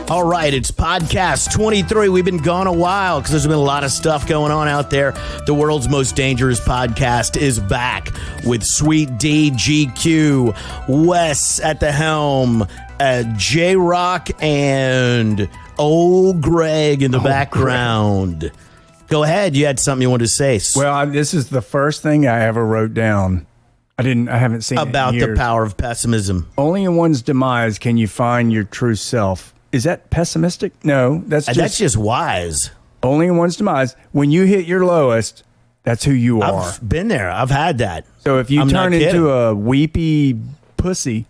All right, it's podcast 23. We've been gone a while because there's been a lot of stuff going on out there. The world's most dangerous podcast is back with Sweet D, GQ, Wes at the helm, J-Rock, and old Greg in the background. Greg. Go ahead. You had something you wanted to say. Well, this is the first thing I ever wrote down. I haven't seen about it in years. The power of pessimism. Only in one's demise can you find your true self. Is that pessimistic? No, that's just wise. Only in one's demise. When you hit your lowest, that's who you are. I've been there. I've had that. So if you turn into a weepy pussy,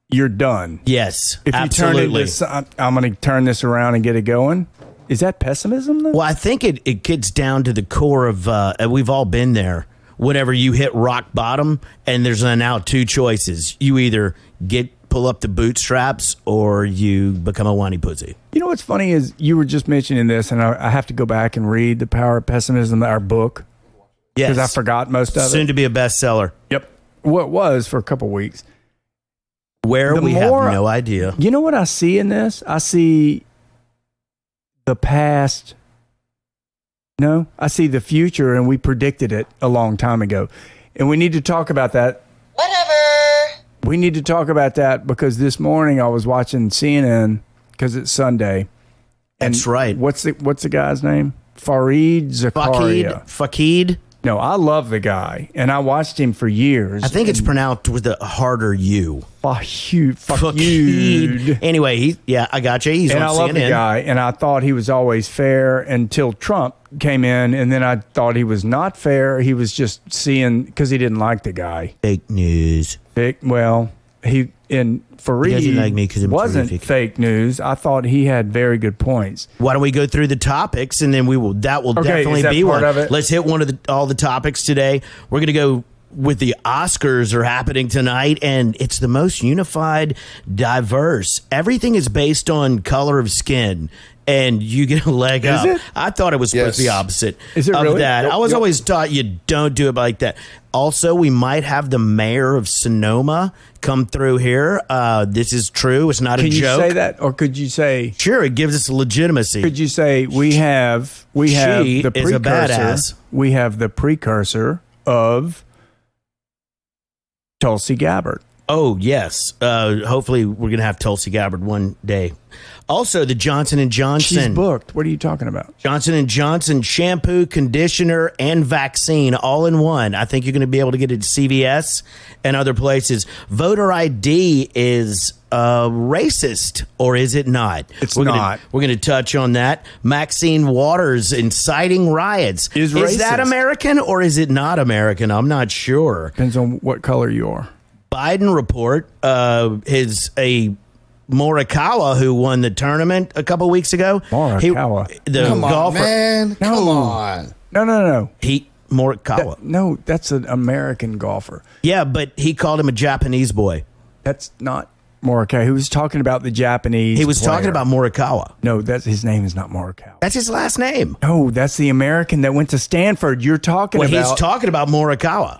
you're done. Yes, if absolutely. You turn into, I'm going to turn this around and get it going. Is that pessimism, though? Well, I think it gets down to the core of, we've all been there. Whenever you hit rock bottom and there's now two choices. You either pull up the bootstraps or you become a whiny pussy. You know what's funny is you were just mentioning this, and I have to go back and read The Power of Pessimism, our book. Yes. Because I forgot most of it. Soon to be a bestseller. Yep. What was for a couple weeks. Where we have no idea. You know what I see in this? I see the past. No, I see the future, and we predicted it a long time ago. And we need to talk about that. Whatever. We need to talk about that because this morning I was watching CNN because it's Sunday. That's right. What's the guy's name? Fareed Zakaria. Fakid? No, I love the guy, and I watched him for years. I think it's pronounced with a harder U. Fakid. Anyway, I got you. He's on CNN. And I love the guy, and I thought he was always fair until Trump came in, and then I thought he was not fair. He was just seeing because he didn't like the guy. Fake news. Fareed doesn't like me 'cause I'm wasn't terrific. fake news. I thought he had very good points. Why don't we go through the topics and then that will definitely be part one of it? Let's hit all the topics today. We're going to go with the Oscars are happening tonight, and it's the most unified, diverse. Everything is based on color of skin. And you get a leg up. It? I thought it was supposed to be opposite. Is it of really? that. I was always taught you don't do it like that. Also, we might have the mayor of Sonoma come through here. This is true. It's not a joke. Can you say that, or could you say? Sure, it gives us legitimacy. Could you say we have She the is a precursor? badass. We have the precursor of Tulsi Gabbard. Oh, yes. Hopefully, we're going to have Tulsi Gabbard one day. Also, the Johnson & Johnson. She's booked. What are you talking about? Johnson & Johnson shampoo, conditioner, and vaccine all in one. I think you're going to be able to get it at CVS and other places. Voter ID is racist, or is it not? It's not. We're going to touch on that. Maxine Waters inciting riots. Is that racist. American, or is it not American? I'm not sure. Depends on what color you are. Biden report is a Morikawa who won the tournament a couple weeks ago. Morikawa. Come golfer. On, man. Come on. No. Morikawa. That's an American golfer. Yeah, but he called him a Japanese boy. That's not Morikawa. He was talking about the Japanese He was player. talking about Morikawa. No, his name is not Morikawa. That's his last name. No, that's the American that went to Stanford. You're talking about. He's talking about Morikawa.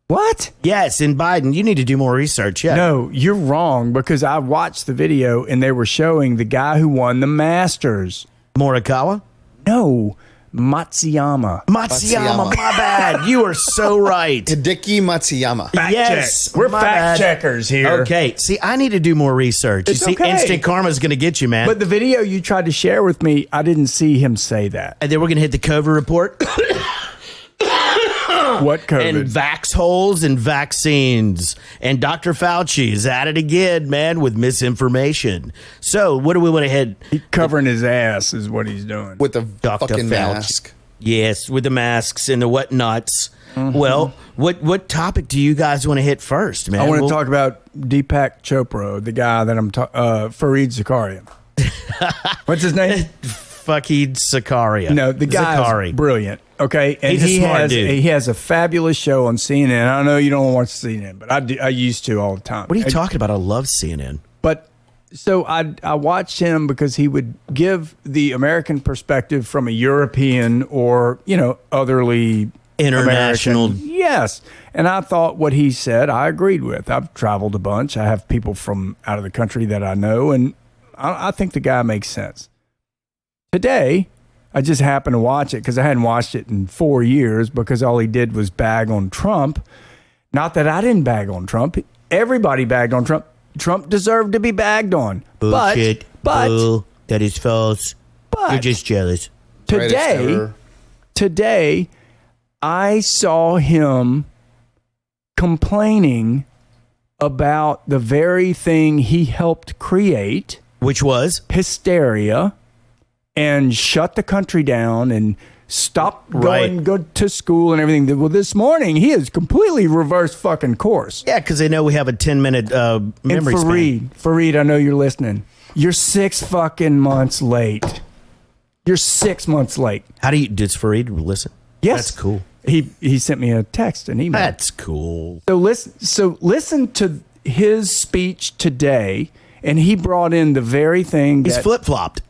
What? Yes, in Biden. You need to do more research. Yeah. No, you're wrong because I watched the video and they were showing the guy who won the Masters. Morikawa? No, Matsuyama. Matsuyama, my bad. You are so right. Hideki Matsuyama. Yes. We're my fact bad. checkers here. Okay. See, I need to do more research. It's you see, okay. instant karma is going to get you, man. But the video you tried to share with me, I didn't see him say that. And then we're going to hit the COVID report. What COVID? And vax holes and vaccines. And Dr. Fauci is at it again, man, with misinformation. So what do we want to hit? He's covering his ass is what he's doing. With the Dr. fucking Fauci. mask. Yes, with the masks and the whatnots. Mm-hmm. Well, what topic do you guys want to hit first, man? I want to talk about Deepak Chopra, the guy that I'm talking, Fareed Zakaria. What's his name? Fakid Zakaria. No, the guy's brilliant. Okay, and He's a smart dude. He has a fabulous show on CNN. I know you don't watch CNN, but I used to all the time. What are you talking about? I love CNN. But so I watched him because he would give the American perspective from a European or otherly International. American. Yes, and I thought what he said I agreed with. I've traveled a bunch. I have people from out of the country that I know, and I think the guy makes sense. Today, I just happened to watch it because I hadn't watched it in 4 years because all he did was bag on Trump. Not that I didn't bag on Trump. Everybody bagged on Trump. Trump deserved to be bagged on. Bullshit. But Bull. That is false. But you're just jealous. Today, I saw him complaining about the very thing he helped create, which was hysteria, and shut the country down and stop going go to school and everything. Well, this morning he has completely reversed fucking course. Yeah, because they know we have a 10-minute memory span. Fareed, I know you're listening. You're 6 fucking months late. You're 6 months late. How do you? Does Fareed listen? Yes, that's cool. He sent me a text, an email. That's cool. So listen to his speech today, and he brought in the very thing He's flip-flopped.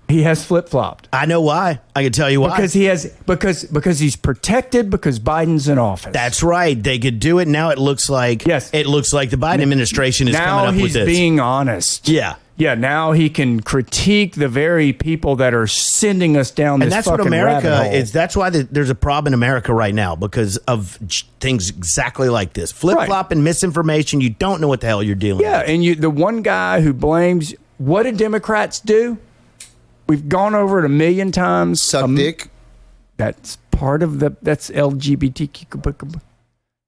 He has flip-flopped. I know why. I can tell you why. Because he's protected because Biden's in office. That's right. They could do it. Now it looks like the Biden administration is coming up with this. Now he's being honest. Yeah. Yeah, now he can critique the very people that are sending us down this fucking rabbit hole. And that's what America is. That's why there's a problem in America right now because of things exactly like this. Flip-flop and misinformation. You don't know what the hell you're dealing with. Yeah, and the one guy who blames, what do Democrats do? We've gone over it 1 million times. Suck dick. That's part of that's LGBTQ.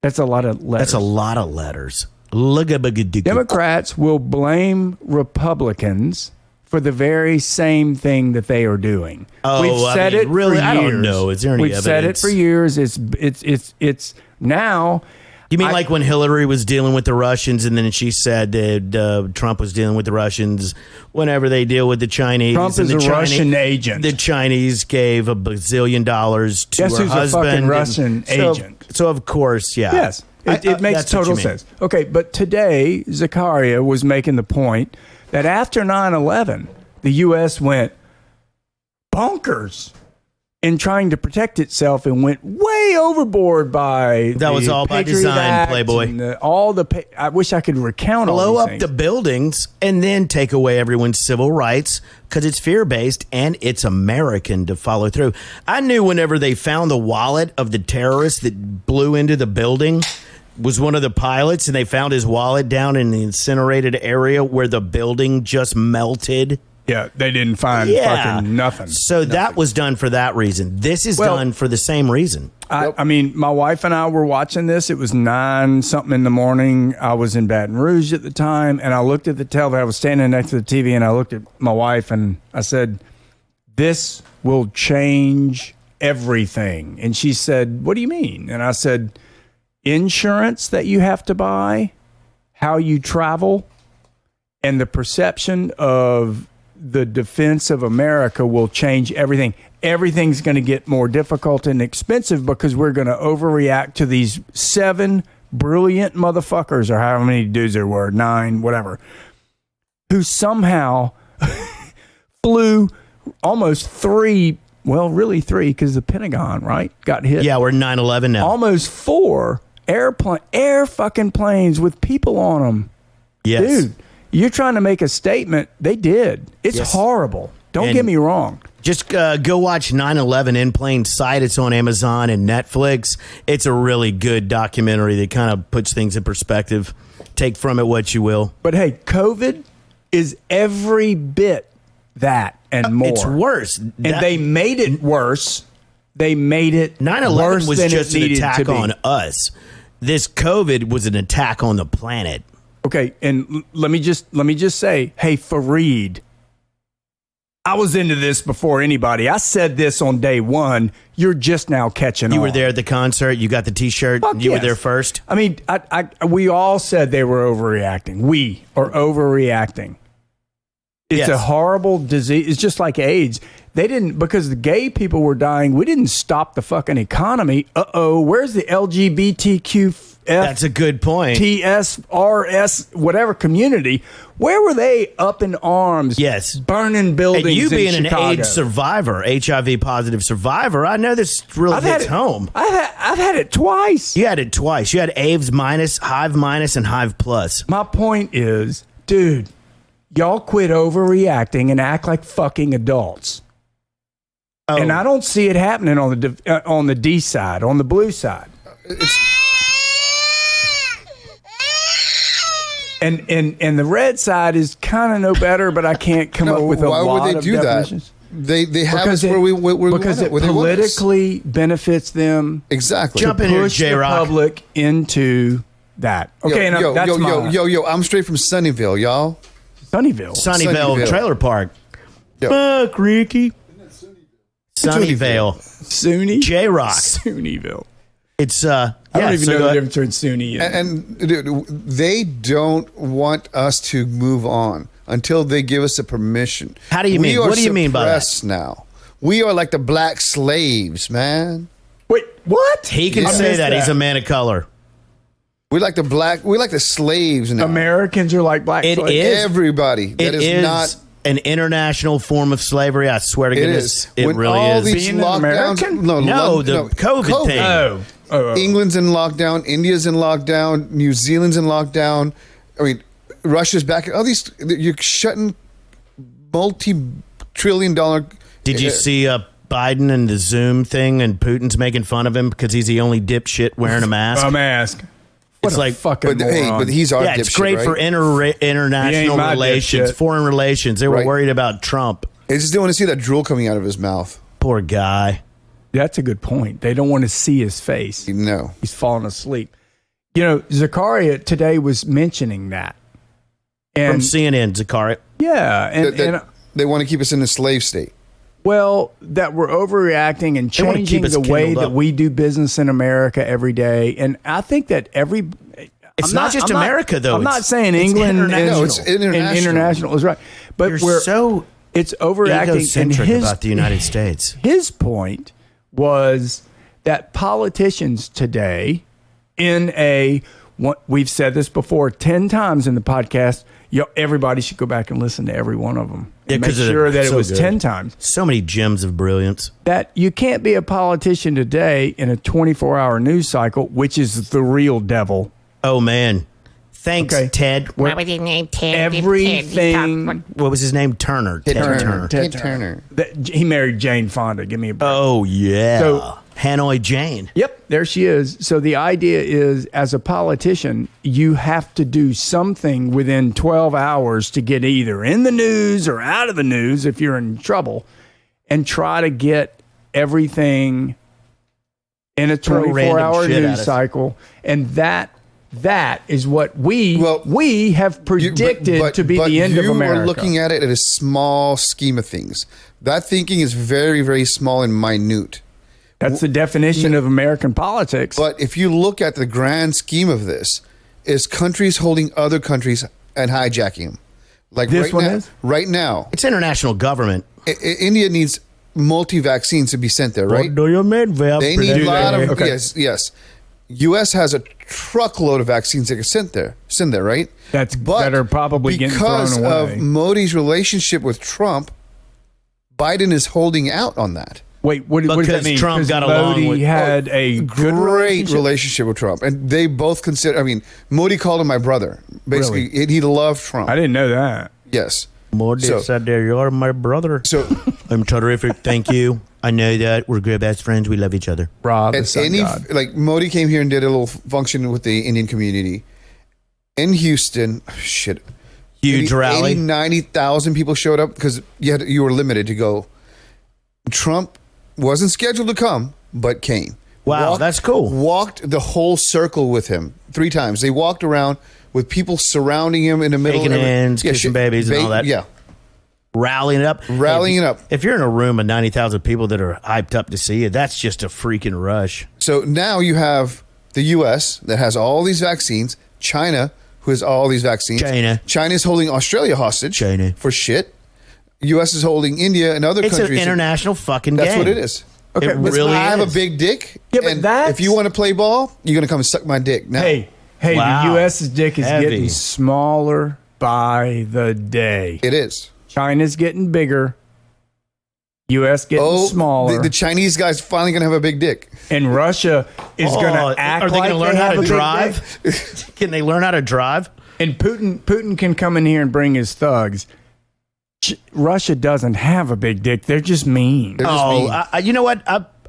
That's a lot of letters. That's a lot of letters. Democrats will blame Republicans for the very same thing that they are doing. Oh, we've said it really? For years. I don't know. Is there any evidence? We've said it for years. It's now. You mean like when Hillary was dealing with the Russians and then she said that Trump was dealing with the Russians whenever they deal with the Chinese? Trump is a Russian agent. The Chinese gave $1 bazillion to Guess her who's husband. A fucking Russian agent. So of course, yeah. Yes. It makes total sense. Okay, but today, Zakaria was making the point that after 9/11, the U.S. went bonkers in trying to protect itself and went way overboard by that was all by design, Playboy. I wish I could recount all blow these up things. the buildings and then take away everyone's civil rights because it's fear-based and it's American to follow through. I knew whenever they found the wallet of the terrorist that blew into the building was one of the pilots, and they found his wallet down in the incinerated area where the building just melted. Yeah, they didn't find fucking nothing. So that was done for that reason. This is done for the same reason. I mean, my wife and I were watching this. It was 9-something in the morning. I was in Baton Rouge at the time, and I looked at the television. I was standing next to the TV, and I looked at my wife, and I said, "This will change everything." And she said, "What do you mean?" And I said, "Insurance that you have to buy, how you travel, and the perception of the defense of America will change everything. Everything's going to get more difficult and expensive because we're going to overreact to these 7 brilliant motherfuckers," or however many dudes there were, 9, whatever, who somehow flew almost 3, well, really 3, because the Pentagon, right, got hit. Yeah, we're 9/11 now. Almost 4 air fucking planes with people on them. Yes. Dude. You're trying to make a statement. They did. It's horrible. Don't get me wrong. Just go watch 9/11 in plain sight. It's on Amazon and Netflix. It's a really good documentary that kind of puts things in perspective. Take from it what you will. But hey, COVID is every bit that and more. It's worse. And they made it worse. They made it 9/11 was just an attack on on us. This COVID was an attack on the planet. Okay, and let me just say, hey, Fareed, I was into this before anybody. I said this on day one. You're just now catching on. You were there at the concert. You got the T-shirt. Fuck you yes. were there first. I mean, we all said they were overreacting. We are overreacting. It's a horrible disease. It's just like AIDS. They didn't, because the gay people were dying, we didn't stop the fucking economy. Where's the LGBTQ? That's a good point. TSRS, whatever community. Where were they up in arms? Yes. Burning buildings and you being in Chicago. an AIDS survivor, HIV positive survivor, I know this really hits home. I've had it twice. You had it twice. You had AIDS minus, HIV minus, and HIV plus. My point is, dude, y'all quit overreacting and act like fucking adults. Oh. And I don't see it happening on the D side, on the blue side. And the red side is kind of no better, but I can't come up with a lot of definitions. Why would they do that? They have us where we because it politically benefits them. Exactly. Jump in here, push the J-Rock. Public into that. Okay, I'm straight from Sunnyvale, y'all. Sunnyvale Trailer Park. Fuck, Ricky. Sunnyvale. SUNY? J-Rock. Sunnyvale. It's I don't even know the difference between SUNY and dude, they don't want us to move on until they give us the permission. How do you mean? What do you mean by that? Now we are like the black slaves, man. Wait, what? He can say that. He's a man of color. We're like the slaves now. Americans are like black slaves. Everybody. That is not an international form of slavery. I swear to goodness, it when really all is. These Being lockdowns, American? The COVID thing. England's in lockdown. India's in lockdown. New Zealand's in lockdown. I mean, Russia's back. All these, you're shutting multi-trillion-dollar. Did you see Biden and the Zoom thing, and Putin's making fun of him because he's the only dipshit wearing a mask? A mask. It's like fucking moron. But he's our dipshit, it's great right? for international relations, foreign relations. They were worried about Trump. They just didn't want to see that drool coming out of his mouth. Poor guy. That's a good point. They don't want to see his face. No. He's falling asleep. You know, Zakaria today was mentioning that. And, From CNN, Zakaria. Yeah. And they want to keep us in a slave state. Well, that we're overreacting and changing the way that we do business in America every day. And I think that it's not just America, though. I'm not saying England it's international is right. But it's overreacting. Egocentric about the United States. His point was that politicians today we've said this before 10 times in the podcast, everybody should go back and listen to every one of them. And make sure that it was 10 times. So many gems of brilliance. That you can't be a politician today in a 24-hour news cycle, which is the real devil. Oh, man. Thanks, Ted. What was his name? Ted. Everything. What was his name? Turner. Ted Turner. He married Jane Fonda. Give me a break. Oh, yeah. So, Hanoi Jane. Yep, there she is. So the idea is, as a politician, you have to do something within 12 hours to get either in the news or out of the news if you're in trouble, and try to get everything in a 24-hour news cycle. And that is what we have predicted to be the end of America. You are looking at it in a small scheme of things. That thinking is very, very small and minute. That's the definition of American politics. But if you look at the grand scheme of this, is countries holding other countries and hijacking them. Like this right now. It's international government. India needs multi-vaccines to be sent there, right? What do you mean? They need a lot of, yes. U.S. has a truckload of vaccines that are sent there, right? That are probably getting thrown away. Because of Modi's relationship with Trump, Biden is holding out on that. Wait, what does that mean? Trump got along with had a great relationship with Trump, and they both consider. I mean, Modi called him my brother. Basically, he loved Trump. I didn't know that. Yes, Modi said, "You're my brother." So I'm terrific. Thank you. I know that we're good best friends. We love each other. Rob, the sun god. Like Modi came here and did a little function with the Indian community in Houston. Huge rally. 90,000 people showed up because you were limited to go. Trump wasn't scheduled to come, but came. Wow, that's cool. Walked the whole circle with him 3 times. They walked around with people surrounding him in the middle. Shaking hands, kissing babies and all that. Yeah. Rallying it up. If you're in a room of 90,000 people that are hyped up to see you, that's just a freaking rush. So now you have the U.S. that has all these vaccines, China, who has all these vaccines. China's holding Australia hostage for shit. U.S. is holding India and other countries. It's an international fucking game. That's what it is. Okay, it really I have a big dick. Yeah, but if you want to play ball, you're going to come and suck my dick. Now. Hey, wow. The U.S.'s dick is getting smaller by the day. It is. China's getting bigger. U.S. getting smaller. The Chinese guy's finally going to have a big dick. And Russia is going to act like they learn how to drive? Can they learn how to drive? And Putin can come in here and bring his thugs. Russia doesn't have a big dick. They're just mean. You know what?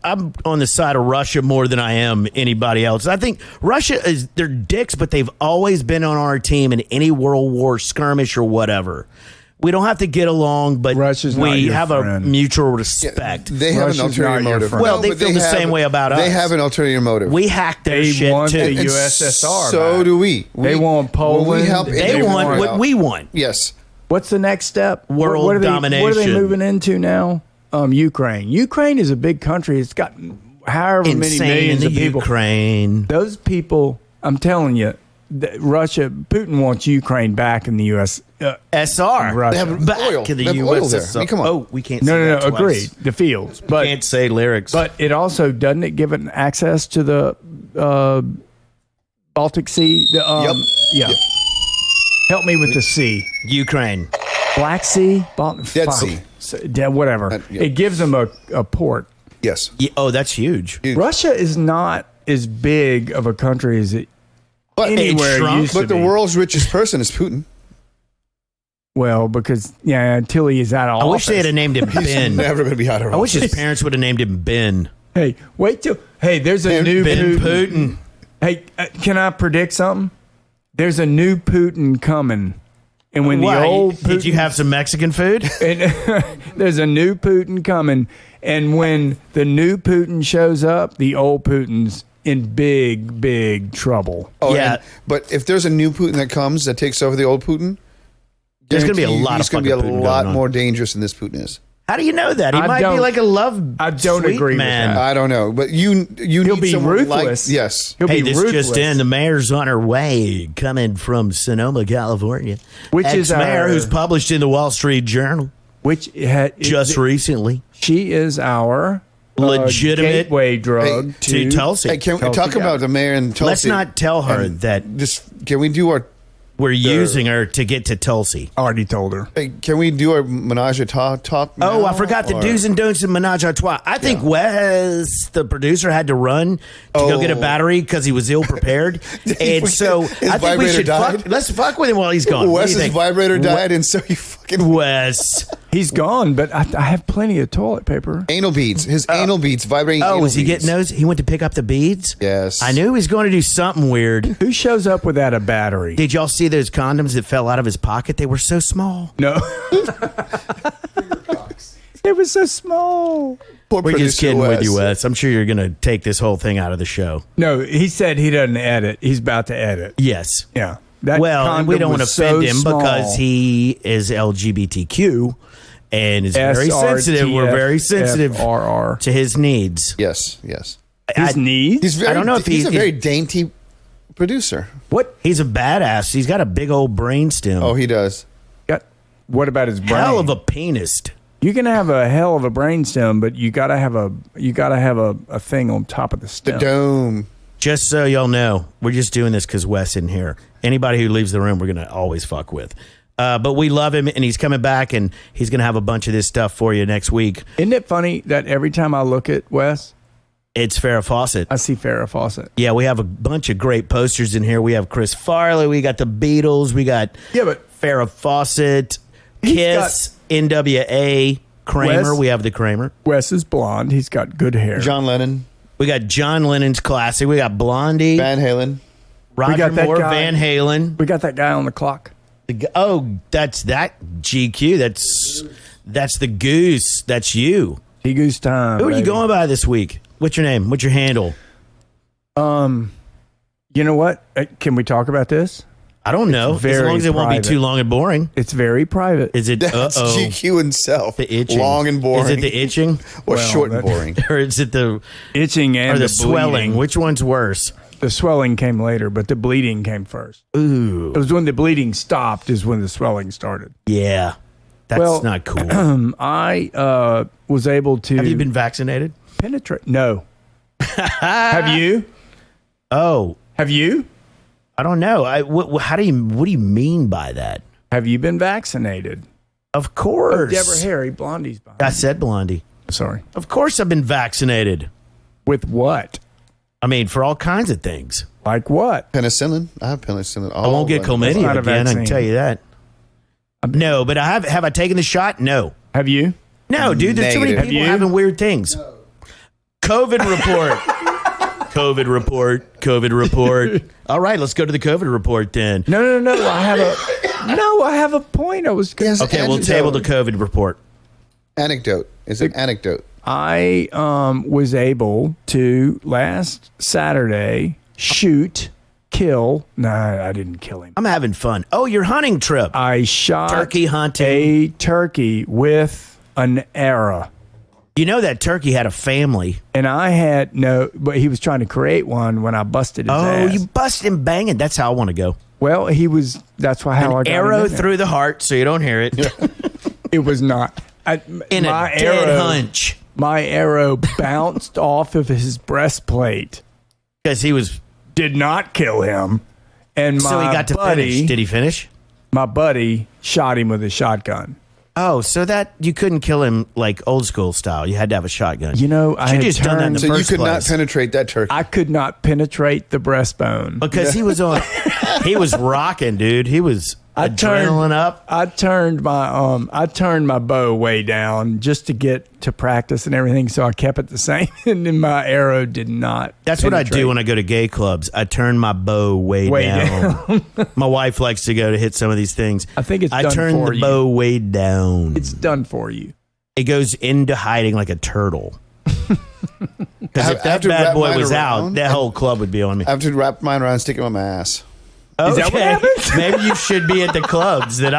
I'm on the side of Russia more than I am anybody else. I think Russia they're dicks, but they've always been on our team in any World War skirmish or whatever. We don't have to get along, but we have a mutual respect. Yeah, they have an ulterior motive. Well, they feel the same way about us. They have an ulterior motive. We hacked their shit want too. the USSR. So do we. They want Poland. They want what we want. Yes. What's the next step? World domination. What are they moving into now? Ukraine. Ukraine is a big country. It's got however many millions of people. Ukraine. Those people, I'm telling you, Russia, Putin wants Ukraine back in the U.S. SR. Russia. They have back oil. to the They have U.S. oil there. I mean, come on. Oh, we can't say No, that twice. agreed. The fields. But Can't say lyrics. But it also, doesn't it give it access to the Baltic Sea? Yep. Yeah. Yep. Help me with the sea. Ukraine. Black Sea? Dead Sea. Whatever. Yep. It gives them a port. Yes. Yeah, oh, that's huge. Russia is not as big of a country as it anywhere used to But the be. world's richest person is Putin. Well, because until he is out of office. I wish they had named him Ben. Never going to be out of office. I wish his parents would have named him Ben. Hey, wait till. Hey, there's a new Ben Putin. Hey, can I predict something? There's a new Putin coming. And when Why? the old Putin, Did you have some Mexican food? and there's a new Putin coming, and when the new Putin shows up, the old Putin's in big trouble. Oh, Yeah. but if there's a new Putin that comes that takes over the old Putin, There's going to be a lot of he's going to be fucking a Putin lot going on. more dangerous than this Putin is. How do you know that? He I might be don't- like a love. I don't sweet agree with man. that. I don't know, but you He'll need be someone ruthless. like yes. He'll Hey, be this ruthless. just in. The mayor's on her way, coming from Sonoma, California. Which is Ex-mayor our- who's published in the Wall Street Journal just recently. She is our Legitimate gateway drug to Tulsi. Hey, can we Tulsi talk County. about the mayor in Tulsi? Let's not tell her And that can we do our? we're using her to get to Tulsi. Already told her. Hey, can we do our Menage a talk? Oh, now, I forgot the or- do's and don'ts of Menage a Trois. I think Wes, the producer, had to run to go get a battery because he was ill prepared, and so His I think we vibrator should died? let's fuck with him while he's gone. What do you Wes's think? vibrator died, and so he fucking Wes. He's gone, but I have plenty of toilet paper. anal beads. His anal beads vibrating. Oh, anal was he beads. getting those? He went to pick up the beads? Yes. I knew he was going to do something weird. Who shows up without a battery? Did y'all see those condoms that fell out of his pocket? They were so small. No. They were so small. Poor We're just producer kidding with Wes. you, Wes. I'm sure you're going to take this whole thing out of the show. No, he said he doesn't edit. He's about to edit. Yes. Yeah. That Well, and we condom don't want to was offend so him small. because he is LGBTQ and is very sensitive. We're very sensitive RR. to his needs. Yes, yes. His needs? He's very. I don't know if he's a he's- very dainty producer. What? He's a badass. He's got a big old brainstem. Oh, he does. What about his brain? Hell of a penis. You can have a hell of a brainstem, but you gotta have a thing on top of the The stem. dome. Just so y'all know, we're just doing this because Wes isn't here. Anybody who leaves the room, we're going to always fuck with. But we love him, and he's coming back, and he's going to have a bunch of this stuff for you next week. Isn't it funny that every time I look at Wes, It's Farrah Fawcett. I see Farrah Fawcett? Yeah, we have a bunch of great posters in here. We have Chris Farley. We got the Beatles. We got Farrah Fawcett, Kiss, NWA, Kramer. Wes- We have the Kramer. Wes is blonde. He's got good hair. John Lennon, We got John Lennon's classic. We got Blondie, Van Halen. Roger got that Moore, guy. Van Halen. We got that guy on the clock. That's that GQ. That's the Goose. That's you. Goose time. Who are you baby. going by this week? What's your name? What's your handle? You know what? Can we talk about this? I don't know. As very long as it won't be private. too long and boring. It's very private. Is it That's GQ himself. the itching? Long and boring. Is it the itching? or Well, short and that- boring? Or is it the itching and or the the swelling? bleeding. Which one's worse? The swelling came later, but the bleeding came first. Ooh. It was when the bleeding stopped is when the swelling started. Yeah. That's Well, not cool. I was able to Have you been vaccinated? penetrate. No. Have you? Oh, Have you? I don't know. What do you mean by that? Have you been vaccinated? Of course. Deborah Harry, Blondie's behind. I said Blondie. Sorry. Of course I've been vaccinated. With what? I mean, for all kinds of things. Like what? Penicillin. I have penicillin. I won't get chlamydia again. I can tell you that. No, but have I taken the shot? No. Have you? No, dude. There's too many people having weird things. No. COVID report. COVID report. COVID report. All right, let's go to the COVID report then. No. I have a point. Okay, we'll table the COVID report. Anecdote. It's an anecdote. I was able to last Saturday kill. No, I didn't kill him. I'm having fun. Oh, your hunting trip. I shot turkey hunting. A turkey with an arrow. You know that turkey had a family. And I had but he was trying to create one when I busted his ass. Oh, you busted him banging. That's how I want to go. Well, that's how I got arrow through the heart so you don't hear it. It was not. In a dead hunch. My arrow bounced off of his breastplate. Because he did not kill him. And so he got to finish. Did he finish? My buddy shot him with a shotgun. Oh, so that you couldn't kill him like old school style. You had to have a shotgun. You know, I had just done that in the so first you could place. not penetrate that turkey. I could not penetrate the breastbone. Because he was he was rocking, dude. He was adrenaline up. I turned my bow way down just to get to practice and everything, so I kept it the same, and then my arrow did not. That's what I do when I go to gay clubs. I turn my bow way down. My wife likes to go to hit some of these things. I think it's done for you. I turn the bow way down. It's done for you. It goes into hiding like a turtle. Because if that bad boy was out, that whole club would be on me. I have to wrap mine around and stick it on my ass. Okay. Is that what happens? Maybe you should be at the clubs that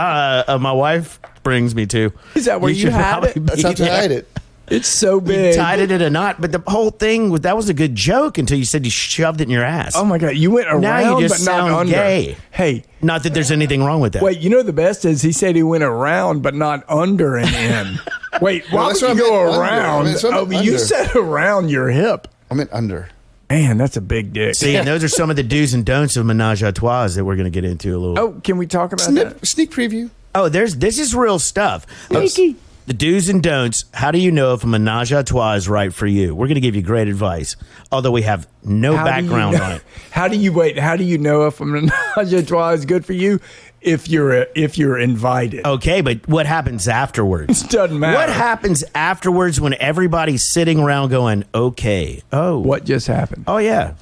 my wife brings me to. Is that where you have it? That's how to hide it. It's so big. You tied it in a knot, but the whole thing that was a good joke until you said you shoved it in your ass. Oh my God, you went around, now you just but not under. Gay. Hey, not that there's anything wrong with that. Wait, you know the best is he said he went around, but not under and in. Wait, why would you go around? You said around your hip. I meant under. Man, that's a big dick. See, and those are some of the do's and don'ts of Menage a Trois that we're going to get into a little. Oh, can we talk about that? Sneak preview. Oh, this is real stuff. Sneaky. The do's and don'ts. How do you know if a Menage a Trois is right for you? We're going to give you great advice, although we have no background on it. How do you know if a Menage a Trois is good for you? If you're invited. Okay, but what happens afterwards? It doesn't matter. What happens afterwards when everybody's sitting around going, okay, oh. What just happened? Oh, yeah.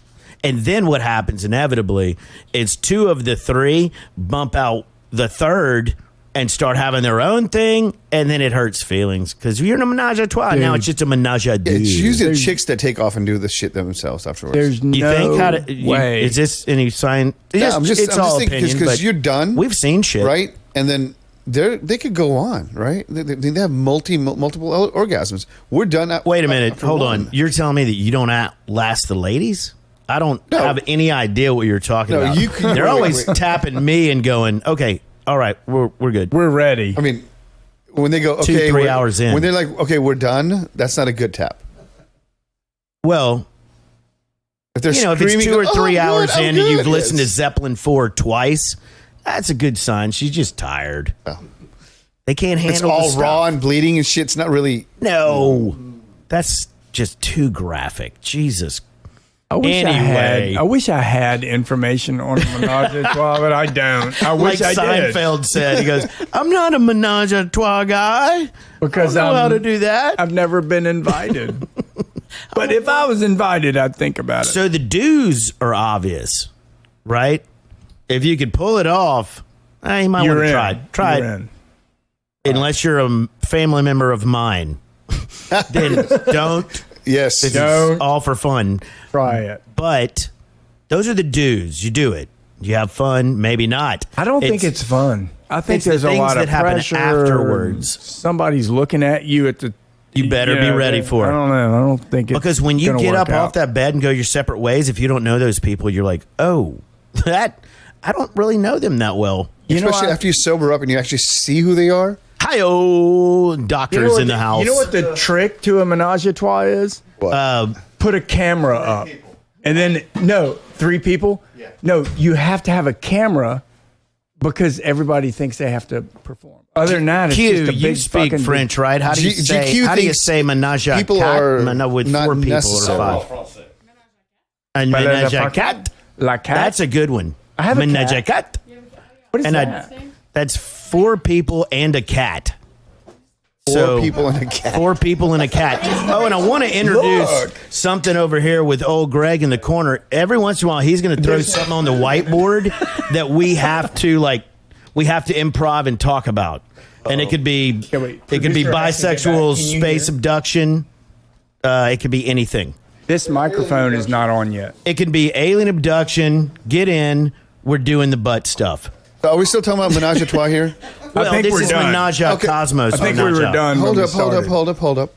And then what happens inevitably is two of the three bump out the third and start having their own thing, and then it hurts feelings because you're in a menage a trois. Now it's just a menage a deux. It's usually chicks that take off and do the shit themselves afterwards. There's no way. Is this any sign? Yeah, I'm just all thinking opinion, because you're done. We've seen shit, right? And then they could go on, right? They have multiple orgasms. We're done. Wait a minute, hold on. You're telling me that you don't outlast the ladies? I don't have any idea what you're talking about. They're always tapping me and going, okay. All right, we're good. We're ready. I mean, when they go, okay, 2-3 hours in. When they're like, okay, we're done, that's not a good tap. Well, if they're if it's 2 or 3 hours in and you've listened to Zeppelin 4 twice, that's a good sign. She's just tired. Oh. They can't handle it. It's all raw and bleeding and shit. It's not really. No, that's just too graphic. Jesus. I wish I had information on a menage a trois, but I don't. I wish I did. Seinfeld said, he goes, I'm not a menage a trois guy. Because I don't know how to do that. I've never been invited. But if I was invited, I'd think about it. So the do's are obvious, right? If you could pull it off, you might want to try it. Try it. Unless you're a family member of mine. Then don't. Yes. It's all for fun. Try it. But those are the do's. You do it. You have fun. Maybe not. I don't think it's fun. I think there's a lot of pressure afterwards. Somebody's looking at you at the. You better be ready for it. I don't know. I don't think it's because when you get up off that bed and go your separate ways, if you don't know those people, you're like, oh, I don't really know them that well. Especially after you sober up and you actually see who they are. Hi-oh, doctors in the house. You know what the trick to a menage a trois is? What? Put a camera up. And then, 3 people? Yeah. No, you have to have a camera because everybody thinks they have to perform. Other than that, it's just a big you speak French, right? How do you say menage a people quatre? Are with 4 people or 5? A menage a quatre? La cat. That's a good one. I have a Menage a cat. What is And that? that's 4 people and a cat. 4 people and a cat. 4 people and a cat. Oh, and I want to introduce something over here with old Greg in the corner. Every once in a while, he's going to throw something on the whiteboard that we have to improv and talk about. And it could be bisexual, space abduction. It could be anything. This microphone is not on yet. It could be alien abduction. Get in. We're doing the butt stuff. Are we still talking about Menage a Trois here? Well, I think this we're is done. Menage a Cosmos. I think we were done. Hold up.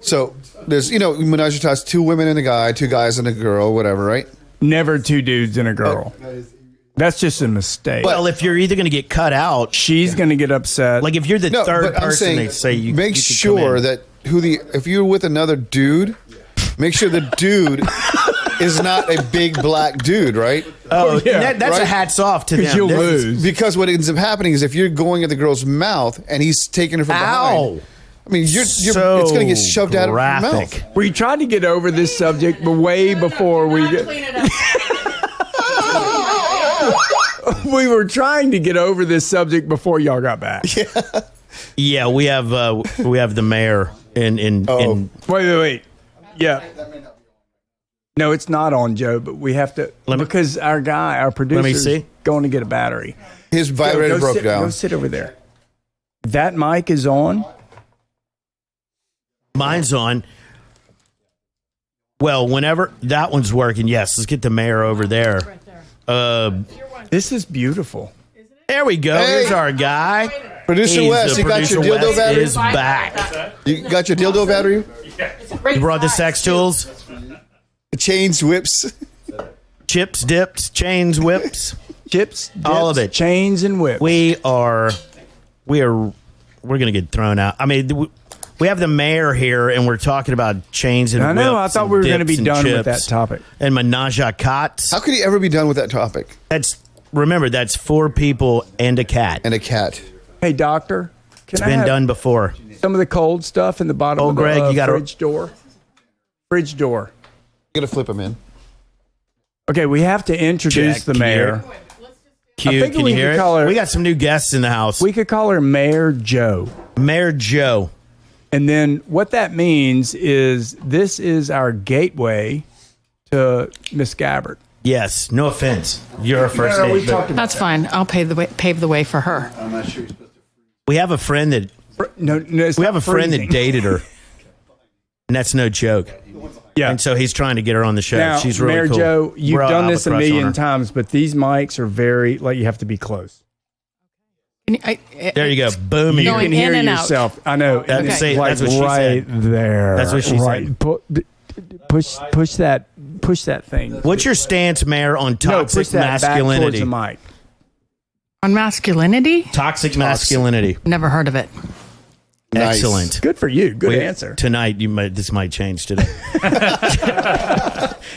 So there's, Menage a Trois, 2 women and a guy, 2 guys and a girl, whatever, right? Never 2 dudes and a girl. That's just a mistake. Well, if you're either going to get cut out, she's going to get upset. like if you're the third but I'm person, saying, they say you make you sure that if you're with another dude, make sure the dude is not a big black dude, right? Oh, yeah, that's right? a hats off to them. you'll This is- lose. Because what ends up happening is if you're going at the girl's mouth and he's taking her from behind, I mean, it's going to get shoved out of your graphic. mouth. We tried to get over this subject, but way before we get. We were trying to get over this subject before y'all got back. Yeah, we have the mayor in Wait. Yeah. No, it's not on, Joe, but we have to because our producer is going to get a battery. His vibrator broke down. Go sit over there. That mic is on. Mine's on. Well, whenever that one's working, yes. Let's get the mayor over there. This is beautiful. There we go. Hey. Here's our guy. Producer Wes, you got your dildo Wes battery? is back. You got your dildo battery? You brought the sex tools, Chains, whips. chips, dips, chains, whips. Chips, All dips, of it. chains, and whips. We're gonna get thrown out. I mean, we have the mayor here, and we're talking about chains and I know. I whips thought and we were going to dips be and done with chips that topic. and menage a quatre. How could he ever be done with that topic? Remember, that's 4 people and a cat. And a cat. Hey, doctor, It's been done before. some of the cold stuff in the bottom of the Greg, you gotta- fridge door? Fridge door. You got to flip him in. Okay, we have to introduce Check the mayor. Cute. think Can we you hear could it? call her- We got some new guests in the house. We could call her Mayor Joe. Mayor Joe. And then what that means is this is our gateway to Miss Gabbard. Yes. No offense. You're a first we date. talked about That's fine. I'll pave the way for her. We have a friend that no, it's we not have a friend freezing. that dated her, and that's no joke. Yeah. And so he's trying to get her on the show. Now, She's really Mayor cool. Joe, you've We're all done have this a crush on million her. times, but these mics are very like you have to be close. There you go. Boom. You Going can hear in and out. yourself. I know. That's- And it's see, like that's what she right said. there. That's what she right. said. Push that thing. What's your stance, Mayor, on No, toxic push that masculinity? back towards the mic. On masculinity? Toxic masculinity. Never heard of it. Nice. Excellent. Good for you. Good answer. Tonight, this might change today.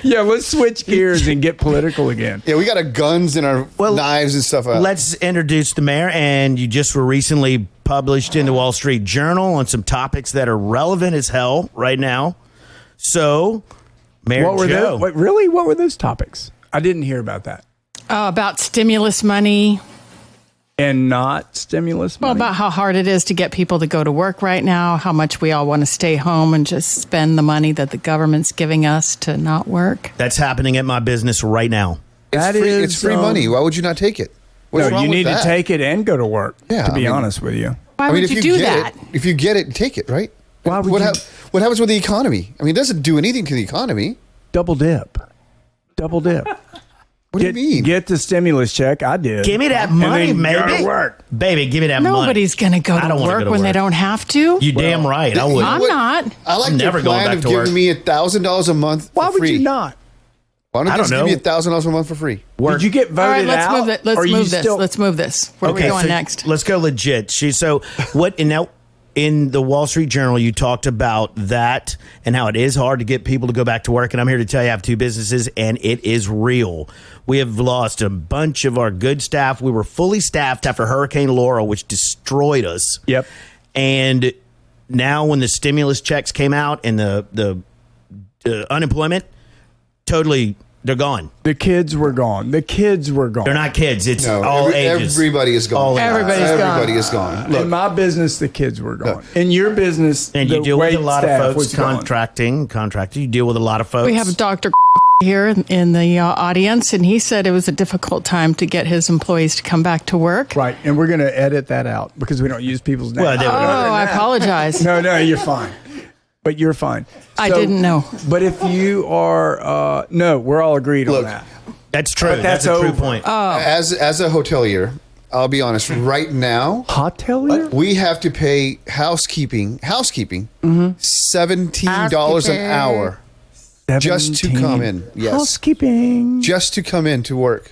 Yeah, let's switch gears and get political again. Yeah, we got our guns and our knives and stuff out. Let's introduce the mayor, and you just were recently published in the Wall Street Journal on some topics that are relevant as hell right now. So, Mayor What were Joe. those? Wait, really? What were those topics? I didn't hear about that. About stimulus money. And not stimulus Well, money. about how hard it is to get people to go to work right now, how much we all want to stay home and just spend the money that the government's giving us to not work. That's happening at my business right now. It's free money. Why would you not take it? What's No, wrong you with need that? to take it and go to work. Yeah, to be I mean- honest with you. Why would if you do get that? if you get it, take it, right? Why would what, you- what happens with the economy? I mean, it doesn't do anything to the economy. Double dip. What do you mean? Get the stimulus check. I did. Give me that And money, then go baby. to work. Baby, give me that money. Nobody's going to go I to don't wanna work go to when they work. don't have to. You damn right. I would. I'm not. I like I'm their never going plan back of to giving work. me $1,000 a month. Why for would free. you not? Why don't I you just don't give me know. $1,000 a month for free? Did you get voted All right, let's out? move it. Let's Or you move this. still- Let's move this. Where are we going so next? Let's go legit. So what? And now in the Wall Street Journal, you talked about that and how it is hard to get people to go back to work. And I'm here to tell you, I have 2 businesses, and it is real. We have lost a bunch of our good staff. We were fully staffed after Hurricane Laura, which destroyed us. Yep. And now, when the stimulus checks came out and the unemployment, totally They're gone. The kids were gone. They're not kids. It's No, all ages. everybody is gone. Everybody is gone. Look, in my business, the kids were gone. In your business, And you the deal with a wait lot of staff folks was gone. contracting. You deal with a lot of folks. We have Dr. here in the audience, and he said it was a difficult time to get his employees to come back to work. Right, and we're going to edit that out because we don't use people's names. Well, they- Oh, I apologize. No, you're fine. But you're fine. I didn't know. But if you are, no, we're all agreed on that. That's true. But That's a true over. point. as a hotelier, I'll be honest. Right now, Hotelier? we have to pay housekeeping $17 an hour just to come in. Yes, Housekeeping. just to come in to work.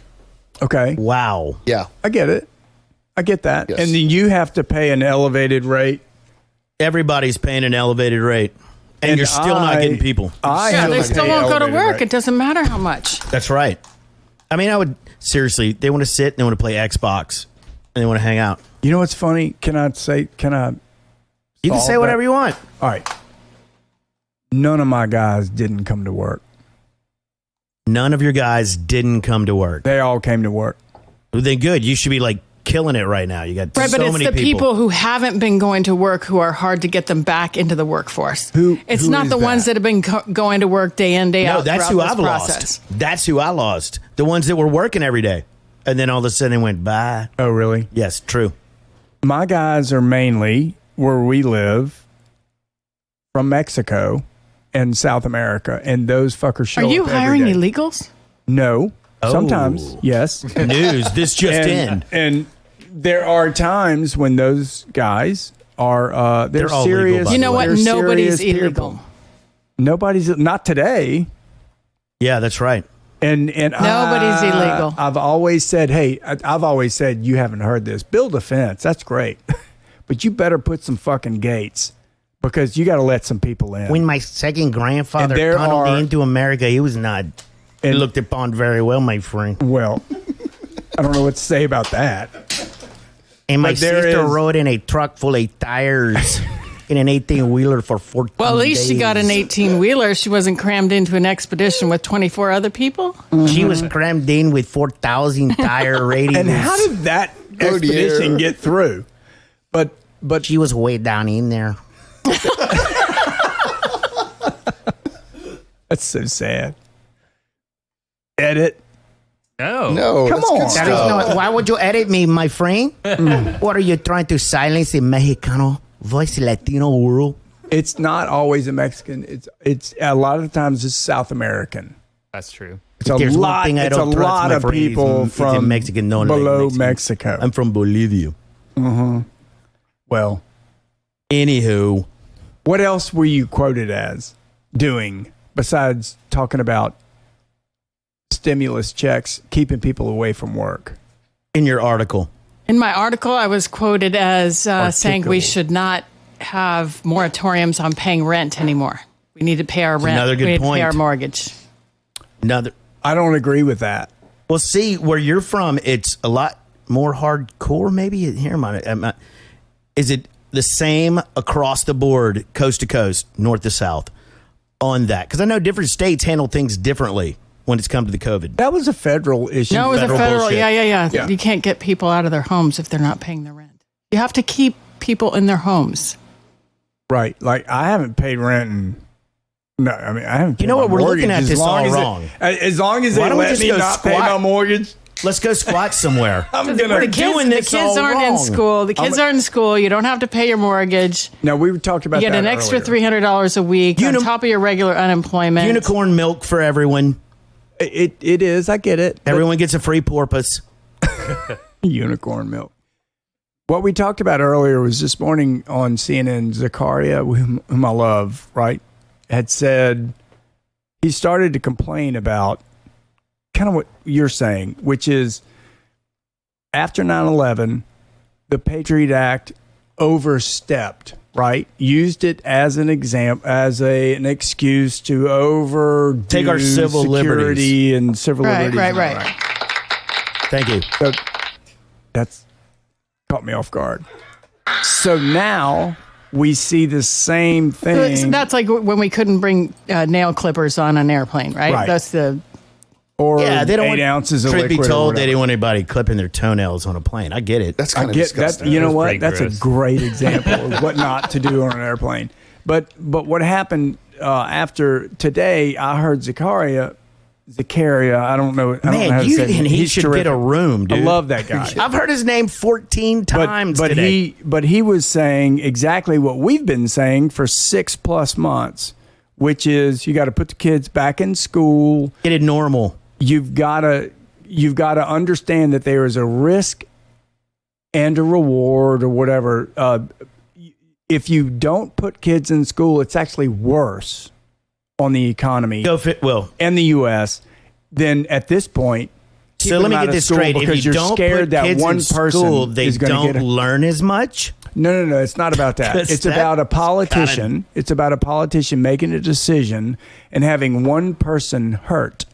Okay. Wow. Yeah, I get it. I get that. Yes. And then you have to pay an elevated rate. Everybody's paying an elevated rate. And you're still not getting people. They still won't go to work. It doesn't matter how much. That's right. I mean, seriously, they want to sit and they want to play Xbox and they want to hang out. You know what's funny? Can I? You can solve say whatever that? you want. All right. None of my guys didn't come to work. None of your guys didn't come to work. They all came to work. Well, then good. You should be like killing it right now. You got Right, so but it's many the people who haven't been going to work who are hard to get them back into the workforce. It's who not is the ones that have been going to work day in, day No, out. that's throughout who this I've process. lost. That's who I lost. The ones that were working every day. And then all of a sudden they went, bye. Oh, really? Yes, true. My guys are mainly where we live from Mexico and South America, and those fuckers show Are you up every hiring day. illegals? No. Oh. Sometimes, yes. News. This just in. And there are times when those guys are they're all legal, serious. by You know what? they're Nobody's serious illegal. people. Nobody's not today. Yeah, that's right. And Nobody's illegal. I've always said, hey, I've always said, you haven't heard this. Build a fence. That's great. But you better put some fucking gates because you got to let some people in. When my second grandfather And there tunneled are- into America, he was not looked upon very well, my friend. Well, I don't know what to say about that. And my But there sister is- rode in a truck full of tires in an 18-wheeler for 14 Well, at least days. she got an 18-wheeler. She wasn't crammed into an expedition with 24 other people. She was crammed in with 4,000 tire radius. And how did that expedition get through? But She was way down in there. that's so sad. Edit. no, Come that's on. good That is stuff. not, why would you edit me, my friend? What are you trying to silence the Mexicano voice Latino world? It's not always a Mexican. It's a lot of the times it's South American. That's true. It's a There's one lot. thing I It's a don't trust, lot my of friend, people it's a from Mexican, no, below Mexican. Mexico. I'm from Bolivia. Well, Anywho, what else were you quoted as doing besides talking about stimulus checks, keeping people away from work? in your article, In my article, I was quoted as saying we should not have moratoriums on paying rent anymore. We need to pay our rent. another good we need to point. pay our mortgage. another. I don't agree with that. Well, see, where you're from, it's a lot more hardcore. Maybe here, is it the same across the board, coast to coast, north to south, on that? Because I know different states handle things differently when it's come to the COVID. That was a federal issue. No, it was Federal a federal. bullshit. Yeah. You can't get people out of their homes if they're not paying the rent. You have to keep people in their homes. Right. Like I haven't paid rent and no, I mean I haven't paid You know my what? We're looking mortgage at this all as wrong. As long as Why they don't we let just me go not pay squat? my mortgage, Let's go squat somewhere. I'm The gonna kids, doing this the kids all aren't in wrong. school. The kids aren't in school. You don't have to pay your mortgage. No, we talked about You get that an extra earlier. $300 a week on top of your regular unemployment. Unicorn milk for everyone. It is. I get it. but- Everyone gets a free porpoise. unicorn milk. What we talked about earlier was this morning on CNN, Zakaria, whom I love, right, had said he started to complain about kind of what you're saying, which is after 9/11, the Patriot Act overstepped, right? Used it as an example, as an excuse to overdo Take our civil security liberties. and civil Right, liberties. right. Thank you. So that's caught me off guard. So now we see the same thing. So that's like when we couldn't bring nail clippers on an airplane, right? Right. That's the Or Yeah, they don't 8 want, ounces of truth liquid. be or told, they whatever. didn't want anybody clipping their toenails on a plane. I get it. That's kind I of get disgusting. that. You know That's what? pretty That's gross. a great example of what not to do on an airplane. But what happened after today? I heard Zakaria. I don't know. I don't know how Man, to say his name. he He's should terrific. get a room, dude. I love that guy. I've heard his name 14 times but today. he was saying exactly what we've been saying for 6+ months, which is you got to put the kids back in school. Get it normal. You've got to understand that there is a risk and a reward or whatever. If you don't put kids in school, it's actually worse on the economy and the U.S. Then at this point. So let me get this straight. If you don't put kids in school, they don't learn as much? No. It's not about that. It's about a politician. It's about a politician making a decision and having one person hurt,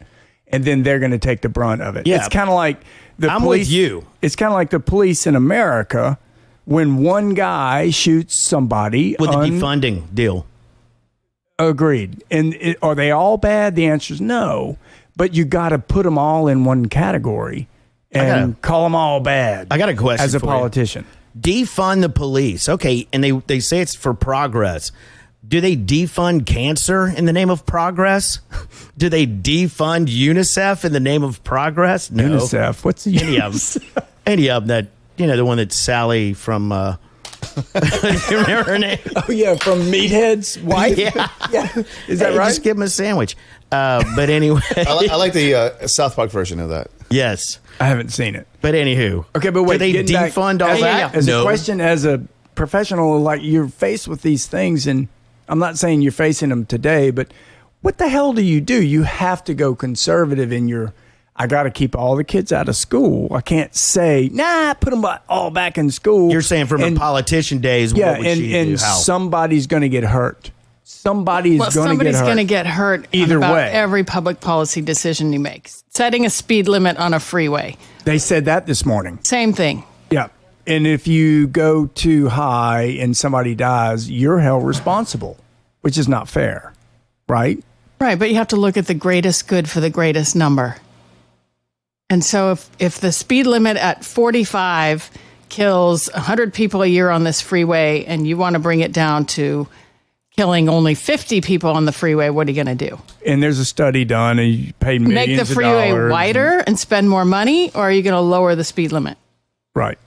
and then they're going to take the brunt of it. Yeah. It's kind of like the I'm police. with you. It's kind of like the police in America when one guy shoots somebody. With the defunding deal. Agreed. And are they all bad? The answer is no. But you got to put them all in one category and call them all bad. I got a question as a for you. politician. Defund the police. Okay, and they say it's for progress. Do they defund cancer in the name of progress? Do they defund UNICEF in the name of progress? No. UNICEF. What's the any of them? Any of them that, the one that Sally from... you remember her name? Oh, yeah, from Meathead's wife? Yeah. Is that right? Just give him a sandwich. But anyway. I like the South Park version of that. Yes. I haven't seen it. But anywho. Okay, but wait. Do they defund all that? As No. a question, as a professional, like you're faced with these things, and I'm not saying you're facing them today, but what the hell do? You have to go conservative in your... I got to keep all the kids out of school. I can't say, put them all back in school. You're saying from a politician days, what would she do? How? Somebody's going to get hurt. Somebody's going to get hurt. Either way. Every public policy decision you make. Setting a speed limit on a freeway. They said that this morning. Same thing. Yeah. And if you go too high and somebody dies, you're held responsible, which is not fair, right? Right, but you have to look at the greatest good for the greatest number. And so if the speed limit at 45 kills 100 people a year on this freeway and you want to bring it down to killing only 50 people on the freeway, what are you going to do? And there's a study done and you pay millions Make the freeway of dollars wider and spend more money, or are you going to lower the speed limit? Right.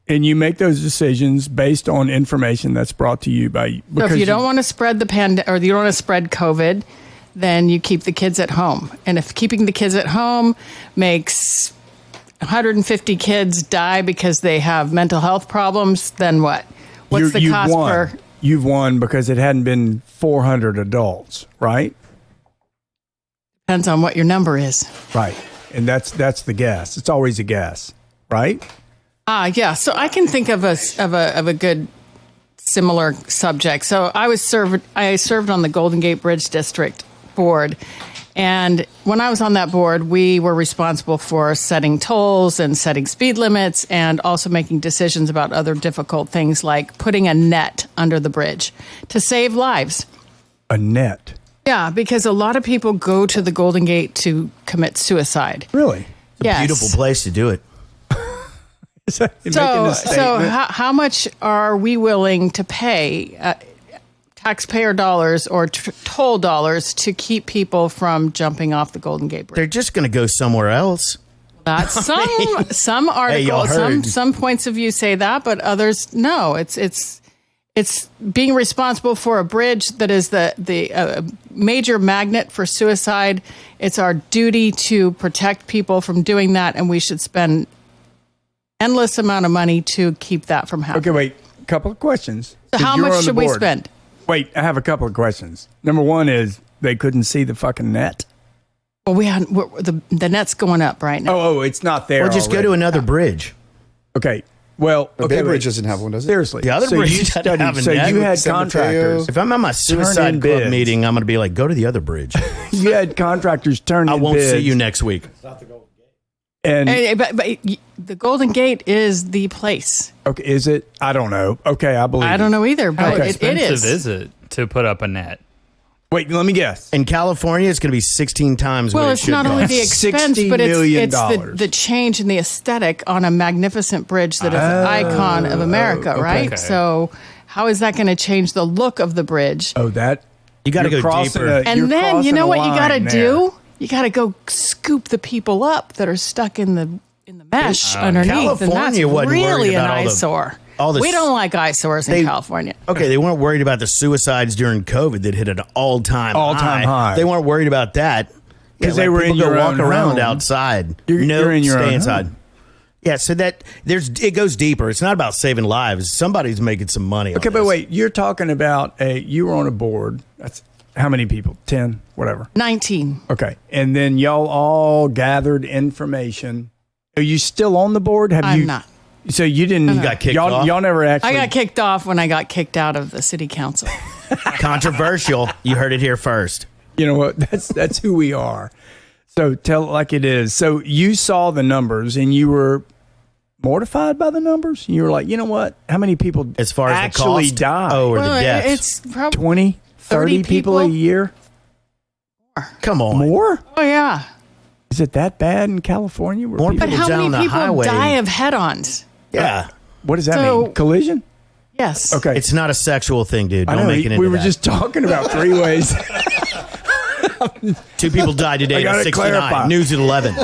And you make those decisions based on information that's brought to you by... So if you don't want to spread the pandemic, or you don't want to spread COVID, then you keep the kids at home. And if keeping the kids at home makes 150 kids die because they have mental health problems, then what? What's the cost per... You've won because it hadn't been 400 adults, right? Depends on what your number is. Right. And that's the guess. It's always a guess, right? Yeah. So I can think of a good similar subject. So I served on the Golden Gate Bridge District board. And when I was on that board, we were responsible for setting tolls and setting speed limits and also making decisions about other difficult things like putting a net under the bridge to save lives. A net? Yeah, because a lot of people go to the Golden Gate to commit suicide. Really? It's a beautiful place to do it. So how much are we willing to pay taxpayer dollars or toll dollars to keep people from jumping off the Golden Gate Bridge? They're just going to go somewhere else. That's some articles, some points of view say that, but others no. It's being responsible for a bridge that is the major magnet for suicide. It's our duty to protect people from doing that, and we should spend endless amount of money to keep that from happening. Okay, wait. Couple of questions. So how much should we spend? Wait, I have a couple of questions. Number one is they couldn't see the fucking net. Well, the net's going up right now. Oh, it's not there. Or just go to another bridge. Okay. Well, The Bay Bridge doesn't have one, does it? Seriously. The other bridge doesn't have a So net. you had San Mateo. contractors. If I'm at my suicide club bids. meeting, I'm going to be like, go to the other bridge. You had contractors turn in I won't bids. see you next week. And But the Golden Gate is the place. okay, is it? I don't know. Okay, I believe. I don't know either, but How it expensive is. it to put up a net? Wait, let me guess. In California, it's going to be 16 times what Well, it it's should not only cost. the expense, $60 but million. it's the change in the aesthetic on a magnificent bridge that is an icon of America, right? Okay. So how is that going to change the look of the bridge? Oh, that You got to you're go crossing deeper. And then you know what you got to there. do? You got to go scoop the people up that are stuck in the mesh underneath. California and that's wasn't really worried an about eyesore. all the We don't like eyesores in California. Okay, they weren't worried about the suicides during COVID that hit an all-time high. They weren't worried about that. 'Cause they were people in go your walk own around home. outside. You're in your stay own inside. home. Yeah, so that it goes deeper. It's not about saving lives. Somebody's making some money. Okay, on but this. wait, you're talking about you were on a board. That's how many people? 10, whatever. 19. Okay. And then y'all all gathered information. Are you still on the board? I'm not. So you didn't. You got kicked y'all, off? Y'all never actually. I got kicked off when I got kicked out of the city council. Controversial. You heard it here first. You know what? That's who we are. So tell it like it is. So you saw the numbers and you were mortified by the numbers. You were like, you know what? How many people As far as actually the cost, die? or Well, the deaths. it's probably 20, 30 30 people a people? year? Come on. More? oh yeah. Is it that bad in California? Where More people- But People how down many the people highway. die of head-ons? Yeah. What does that So- mean? Collision? Yes. Okay. It's not a sexual thing, dude. I Don't know. make it into We were that. just talking about three ways. 2 people died today I at gotta 69. clarify. News at 11.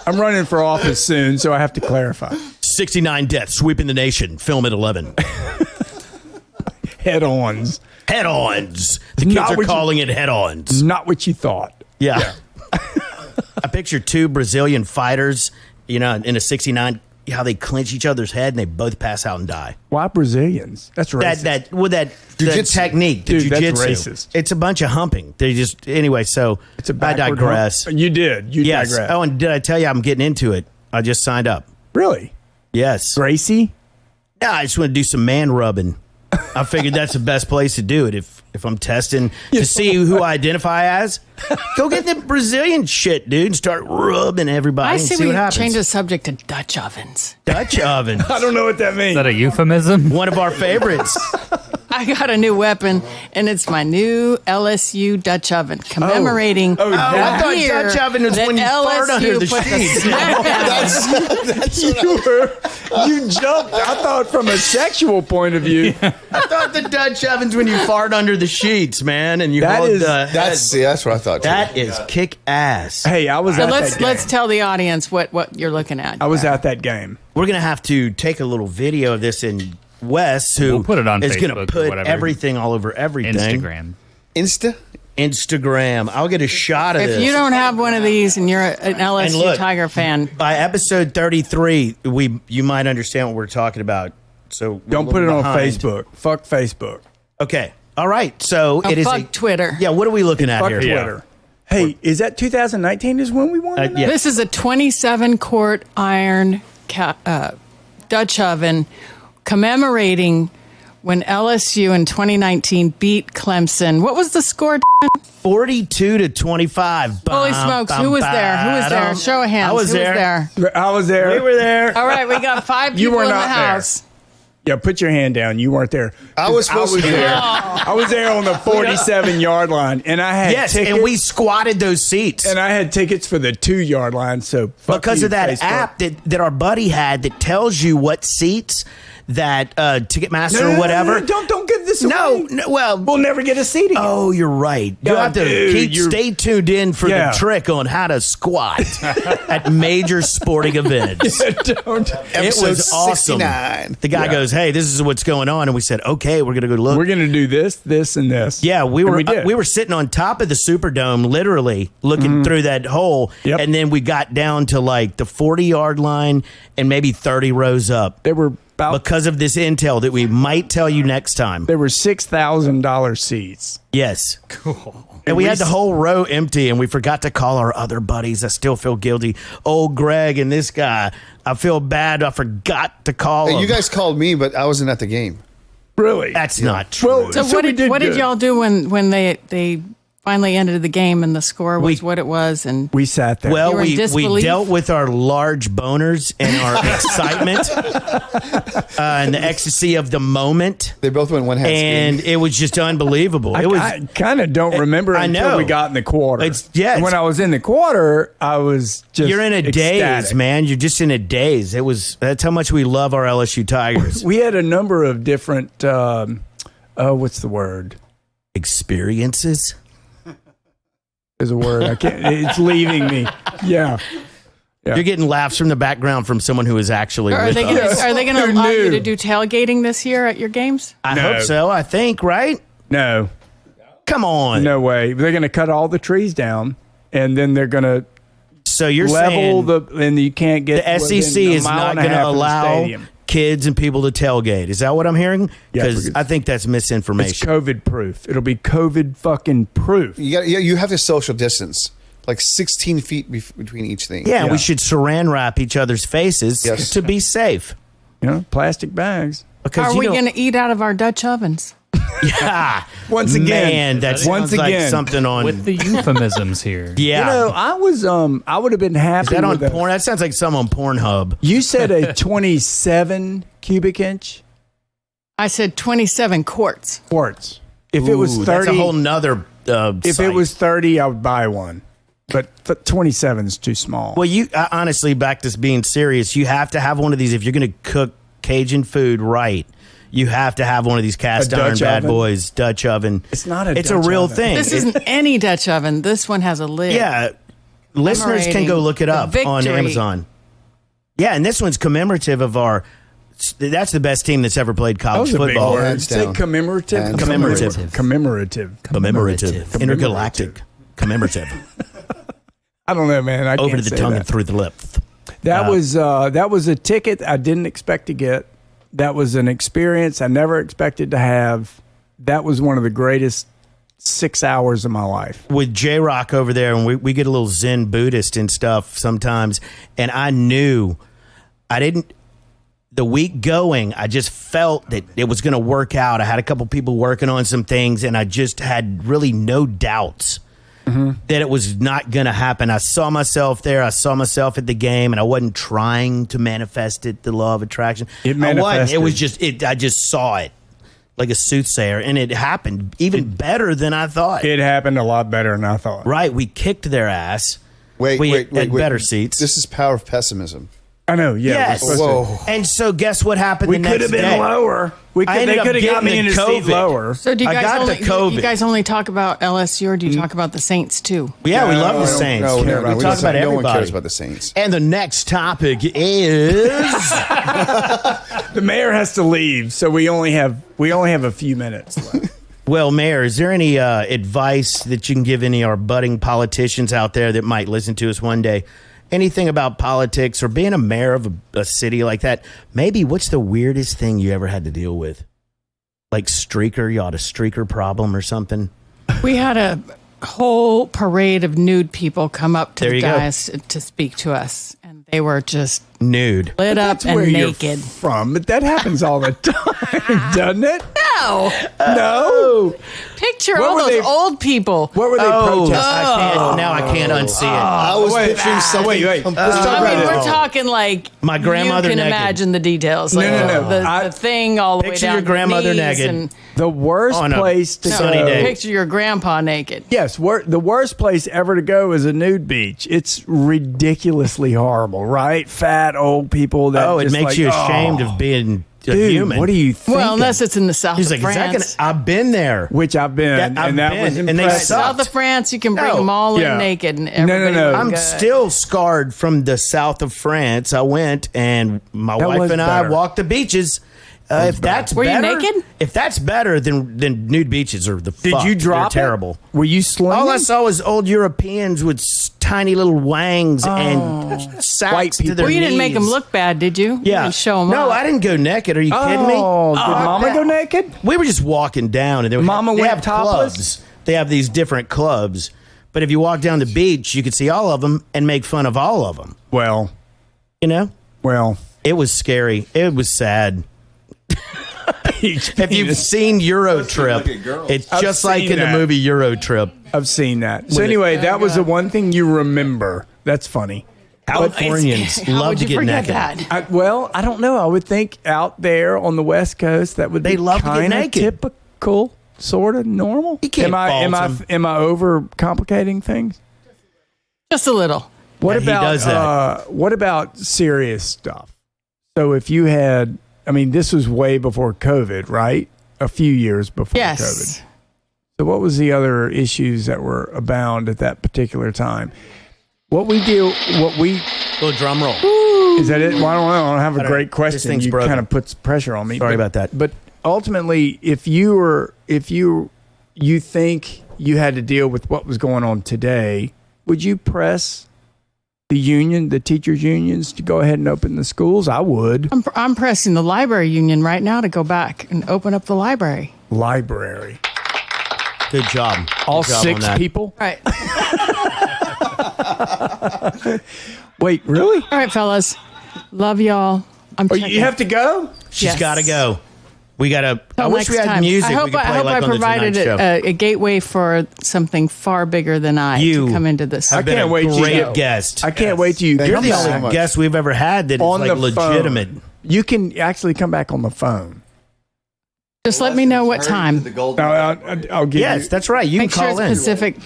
I'm running for office soon, so I have to clarify. 69 deaths sweeping the nation. Film at 11. Head-ons. Head-ons. The kids Not are what you- calling it head-ons. Not what you thought. Yeah. I picture 2 Brazilian fighters, in a 69, how they clinch each other's head and they both pass out and die. Why Brazilians? That's racist. That the Jiu-jitsu. technique, the Dude, that's jiu-jitsu. racist. It's a bunch of humping. They just anyway. So It's a I backward digress. hump. You did. You Yes. digress. Oh, and did I tell you I'm getting into it? I just signed up. Really? Yes. Gracie? Yeah, I just want to do some man rubbing. I figured that's the best place to do it if I'm testing to see who I identify as. Go get the Brazilian shit, dude, and start rubbing everybody I and see see we what happens. change the subject to Dutch ovens. Dutch oven. I don't know what that means. Is that a euphemism? One of our favorites. I got a new weapon, and it's my new LSU Dutch oven commemorating. Oh, I that. thought year Dutch oven was that when you fart LSU under the put sheets. smack down. You jumped. I thought from a sexual point of view. I thought the Dutch oven's when you fart under the sheets, man, and you That hold is- the head. That's what I thought. Too. That is kick ass. Hey, I was So at let's that game. let's tell the audience what you're looking at. I was at that game. We're gonna have to take a little video of this in Wes, who We'll put it on is Facebook gonna or put whatever. everything all over everything. Instagram. Instagram. I'll get a shot of If this. you don't have one of these and you're an LSU And look, Tiger fan, by episode 33, you might understand what we're talking about. So we're Don't a put it little on behind. Facebook. Fuck Facebook. Okay. All right. So it is fuck Twitter. Yeah. What are we looking at Fuck here? Twitter. Hey, is that 2019 is when we won? that? yeah. this is a 27-quart iron Dutch oven commemorating when LSU in 2019 beat Clemson. What was the score? 42-25. Holy smokes! Who was there? Who was there? Show of hands. I was Who there. was there? I was there. We were there. All right, we got 5 people You were in the not there. house. Yeah, put your hand down. You weren't there. I was supposed to be there. I was there on the 47-yard line, and I had Yes, tickets, and we squatted those seats. and I had tickets for the 2-yard line. So fuck because you, of that Facebook. app that our buddy had that tells you what seats that Ticketmaster No, or whatever. don't give this No, away. no, well, We'll never get a seat again. oh, you're right. You Yeah, have to dude, stay tuned in for Yeah. the trick on how to squat at major sporting events. Don't. It was awesome. 69. The guy Yeah. goes, "Hey, this is what's going on," and we said, "Okay, we're gonna go look." We're gonna do this, this, and this. Yeah, we And were we did. we were sitting on top of the Superdome, literally looking through that hole, Yep. and then we got down to like the 40-yard line and maybe 30 rows up There were about because of this intel that we might tell you next time. there were $6,000 seats. Yes, cool. And we had the whole row empty, and we forgot to call our other buddies. I still feel guilty. Old Greg and this guy. I feel bad. I forgot to call Hey, them. you guys called me, but I wasn't at the game. Really? That's not true. Well, So, So what we did did what did good. y'all do when they finally ended the game and the score was what it was, and we sat there. Well, You were in we disbelief? dealt with our large boners and our excitement and the ecstasy of the moment. They both went one hand And it was just unbelievable. I kind of don't remember I until know. we got in the quarter. And when I was in the quarter, I was just You're in a daze, ecstatic. man. You're just in a daze. That's how much we love our LSU Tigers. We had a number of different, what's the word? Experiences? There's a word. I can't. It's leaving me. Yeah. You're getting laughs from the background from someone who is actually are with they us. going to allow you to do tailgating this year at your games? I No. hope so. I think, right? No. Come on. No way. They're going to cut all the trees down, and then they're going to So you're level saying and you can't get the SEC within a is mile not and a going to half of the allow stadium. kids and people to tailgate. Is that what I'm hearing? Yeah, Because because I think that's It's misinformation. COVID proof. It'll be COVID fucking proof. You have to social distance, like 16 feet between each thing. Yeah, Yeah. we should saran wrap each other's faces Yes. to be safe. You know, plastic bags. Because Are we going to eat out of our Dutch ovens? Yeah. Once again. Man, that Once sounds like again. something on. With the euphemisms here. yeah. You know, I would have been happy Is that on with porn? That sounds like some on Pornhub. You said a 27 cubic inch I said 27 quarts. quarts. If it was Ooh, 30, that's a whole nother. if it was 30, I would buy one. But 27 is too small. Well, honestly, back to being serious, you have to have one of these if you're going to cook Cajun food right. You have to have one of these cast A iron Dutch bad oven? boys, Dutch oven. It's not a It's Dutch a real oven. thing. This isn't any Dutch oven. This one has a lid. Yeah, listeners can go look it The up on victory. Amazon. Yeah, and this one's commemorative of our. That's the best team that's ever played That college was a big football. word. Hands Say down. commemorative. Hands Commemorative. Commemorative. Commemorative. Intergalactic. Commemorative. I don't know, man. I Over can't to the say tongue that. and through the lip. That was a ticket I didn't expect to get. That was an experience I never expected to have. That was one of the greatest 6 hours of my life. With J-Rock over there, and we get a little Zen Buddhist and stuff sometimes, and I knew the week going, I just felt that it was going to work out. I had a couple people working on some things, and I just had really no doubts that it was not going to happen. I saw myself there. I saw myself at the game, and I wasn't trying to manifest it, the law of attraction. It I wasn't. manifested. It was just I just saw it like a soothsayer, and it happened even better than I thought. It happened a lot better than I thought. Right, we kicked their ass. Wait, we wait, had wait. better seats. This is Power of Pessimism. I know, yeah. Yes. we're supposed Whoa. And so, guess what happened? We the could next have been day? lower. I ended They up could have got getting me in the a seat COVID. lower. So do you I guys got only the COVID. you guys only talk about LSU, or do you talk about the Saints too? Yeah, we love the No, Saints. No, we no, talk we about don't- everybody. No one cares about the Saints. And the next topic is The mayor has to leave, so we only have a few minutes left. well, Mayor. Is there any advice that you can give any of our budding politicians out there that might listen to us one day? Anything about politics or being a mayor of a city like that? Maybe what's the weirdest thing you ever had to deal with? Like streaker, you had a streaker problem or something? We had a whole parade of nude people come up to There the you go. dais to speak to us, and they were just Nude. lit up That's where and you're naked. from, but that happens all the time, doesn't it? No, No. picture What all were those they- old people. What were they protesting? Now I can't unsee it. I was picturing something. wait. Let's talk I about mean, it. we're talking like My grandmother You can naked. imagine the details. Like No. The thing all the way Picture down your to grandmother the knees naked. And, The worst On a place to sunny go. day. picture your grandpa naked. Yes, the worst place ever to go is a nude beach. It's ridiculously horrible, right? Fat old people. That Oh, it just makes like, you ashamed oh, of being a dude, human. What do you think? Well, unless it's in the south He's of like, is that France. I've been there. Which I've been, That- I've and that was been, and they impressive. suck. South of France, you can bring No. them all Yeah. in naked, and No, everybody no. would I'm go. still scarred from the south of France. I went, and my That wife was and I better. walked the beaches. If that's Were you better, naked? If that's better, then nude beaches are the Did fuck. you drop They're it? terrible. Were you slinging? All I saw was old Europeans with tiny little wangs and sacks White to people. their Well, you didn't make them knees. look bad, did you? You Yeah, didn't show them No, up. I didn't go naked. Are you kidding me? Oh, did Mama go naked? We were just walking down, and they Mama they went have topless? clubs. They have these different clubs, but if you walk down the beach, you could see all of them and make fun of all of them. Well, You know, well. it was scary. It was sad. huge If you've penis. seen Euro Trip, it's I've just like seen in the that. movie Euro Trip. I've seen that. So anyway, that was the one thing you remember. That's funny. Californians How love would to you get forget naked. that? I don't know. I would think out there on the West Coast that would They be love to get kind of naked. typical, sort of normal. You can't am I fault am I over complicating things? Just a little. What Yeah, he about does that. What about serious stuff? So if you had, I mean, this was way before COVID, right? A few years before Yes. COVID. So what was the other issues that were abound at that particular time? Little drum roll. Is that it? Well, I don't have a don't great know. This question. thing's You broken. kind of puts pressure on me. Sorry about that. But ultimately, if you think you had to deal with what was going on today, would you press the teachers' unions, to go ahead and open the schools? I would. I'm pressing the library union right now to go back and open up the library. Library. Good job. All Good job on 6 that. people? Right. Wait, really? All right, fellas. Love y'all. I'm Oh, checking. you have to go? She's Yes. got to go. We got to. I Till wish we next had time. music. I hope we could play I like on the provided Tonight Show. a gateway for something far bigger than I You to come into this. I've been can't a wait till great you- guest. I can't wait till you Thank You're come the you back. so only much. guest we've ever had that is On like the legitimate. phone. You can actually come back on the phone. Just let me know what time. I'll give Yes, you. that's right. You Make can sure call it's in. Pacific.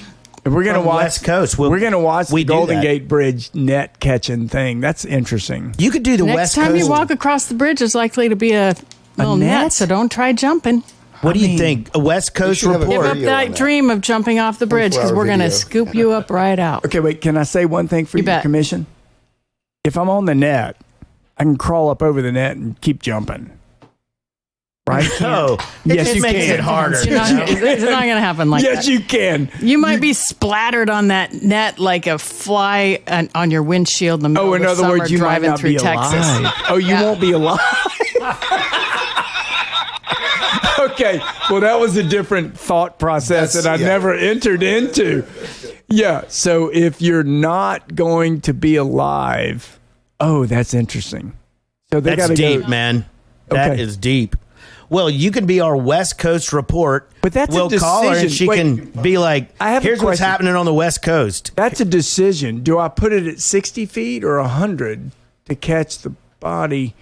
We're gonna From watch West Coast. We're gonna watch we the do Golden that. Gate Bridge net catching thing. That's interesting. You could do the Next West time Coast. you walk across the bridge, there's likely to be a little net? net, so don't try jumping. What do you think? A West Coast should have a Give report. up video on that that. dream of jumping off the bridge because 24-hour we're going to video. scoop you up right out. Okay, wait. Can I say one thing for You your bet. commission? If I'm on the net, I can crawl up over the net and keep jumping. Right? Oh, it Yes, just you makes can. it harder. It's not going to happen like Yes, that. you can. You might be splattered on that net like a fly on your windshield in the middle Oh, in of the other summer words, you might driving not through be Texas. alive. Oh, you Yeah. won't be alive. Okay. Well, that was a different thought process that I never entered into. Yeah. So if you're not going to be alive, oh, that's interesting. So they That's got to deep, go. man. That is Okay. deep. Well, you can be our West Coast report. But that's a we'll call her and decision. she Wait. can be like, I have a here's what's question. happening on the West Coast. That's a decision. Do I put it at 60 feet or 100 to catch the body?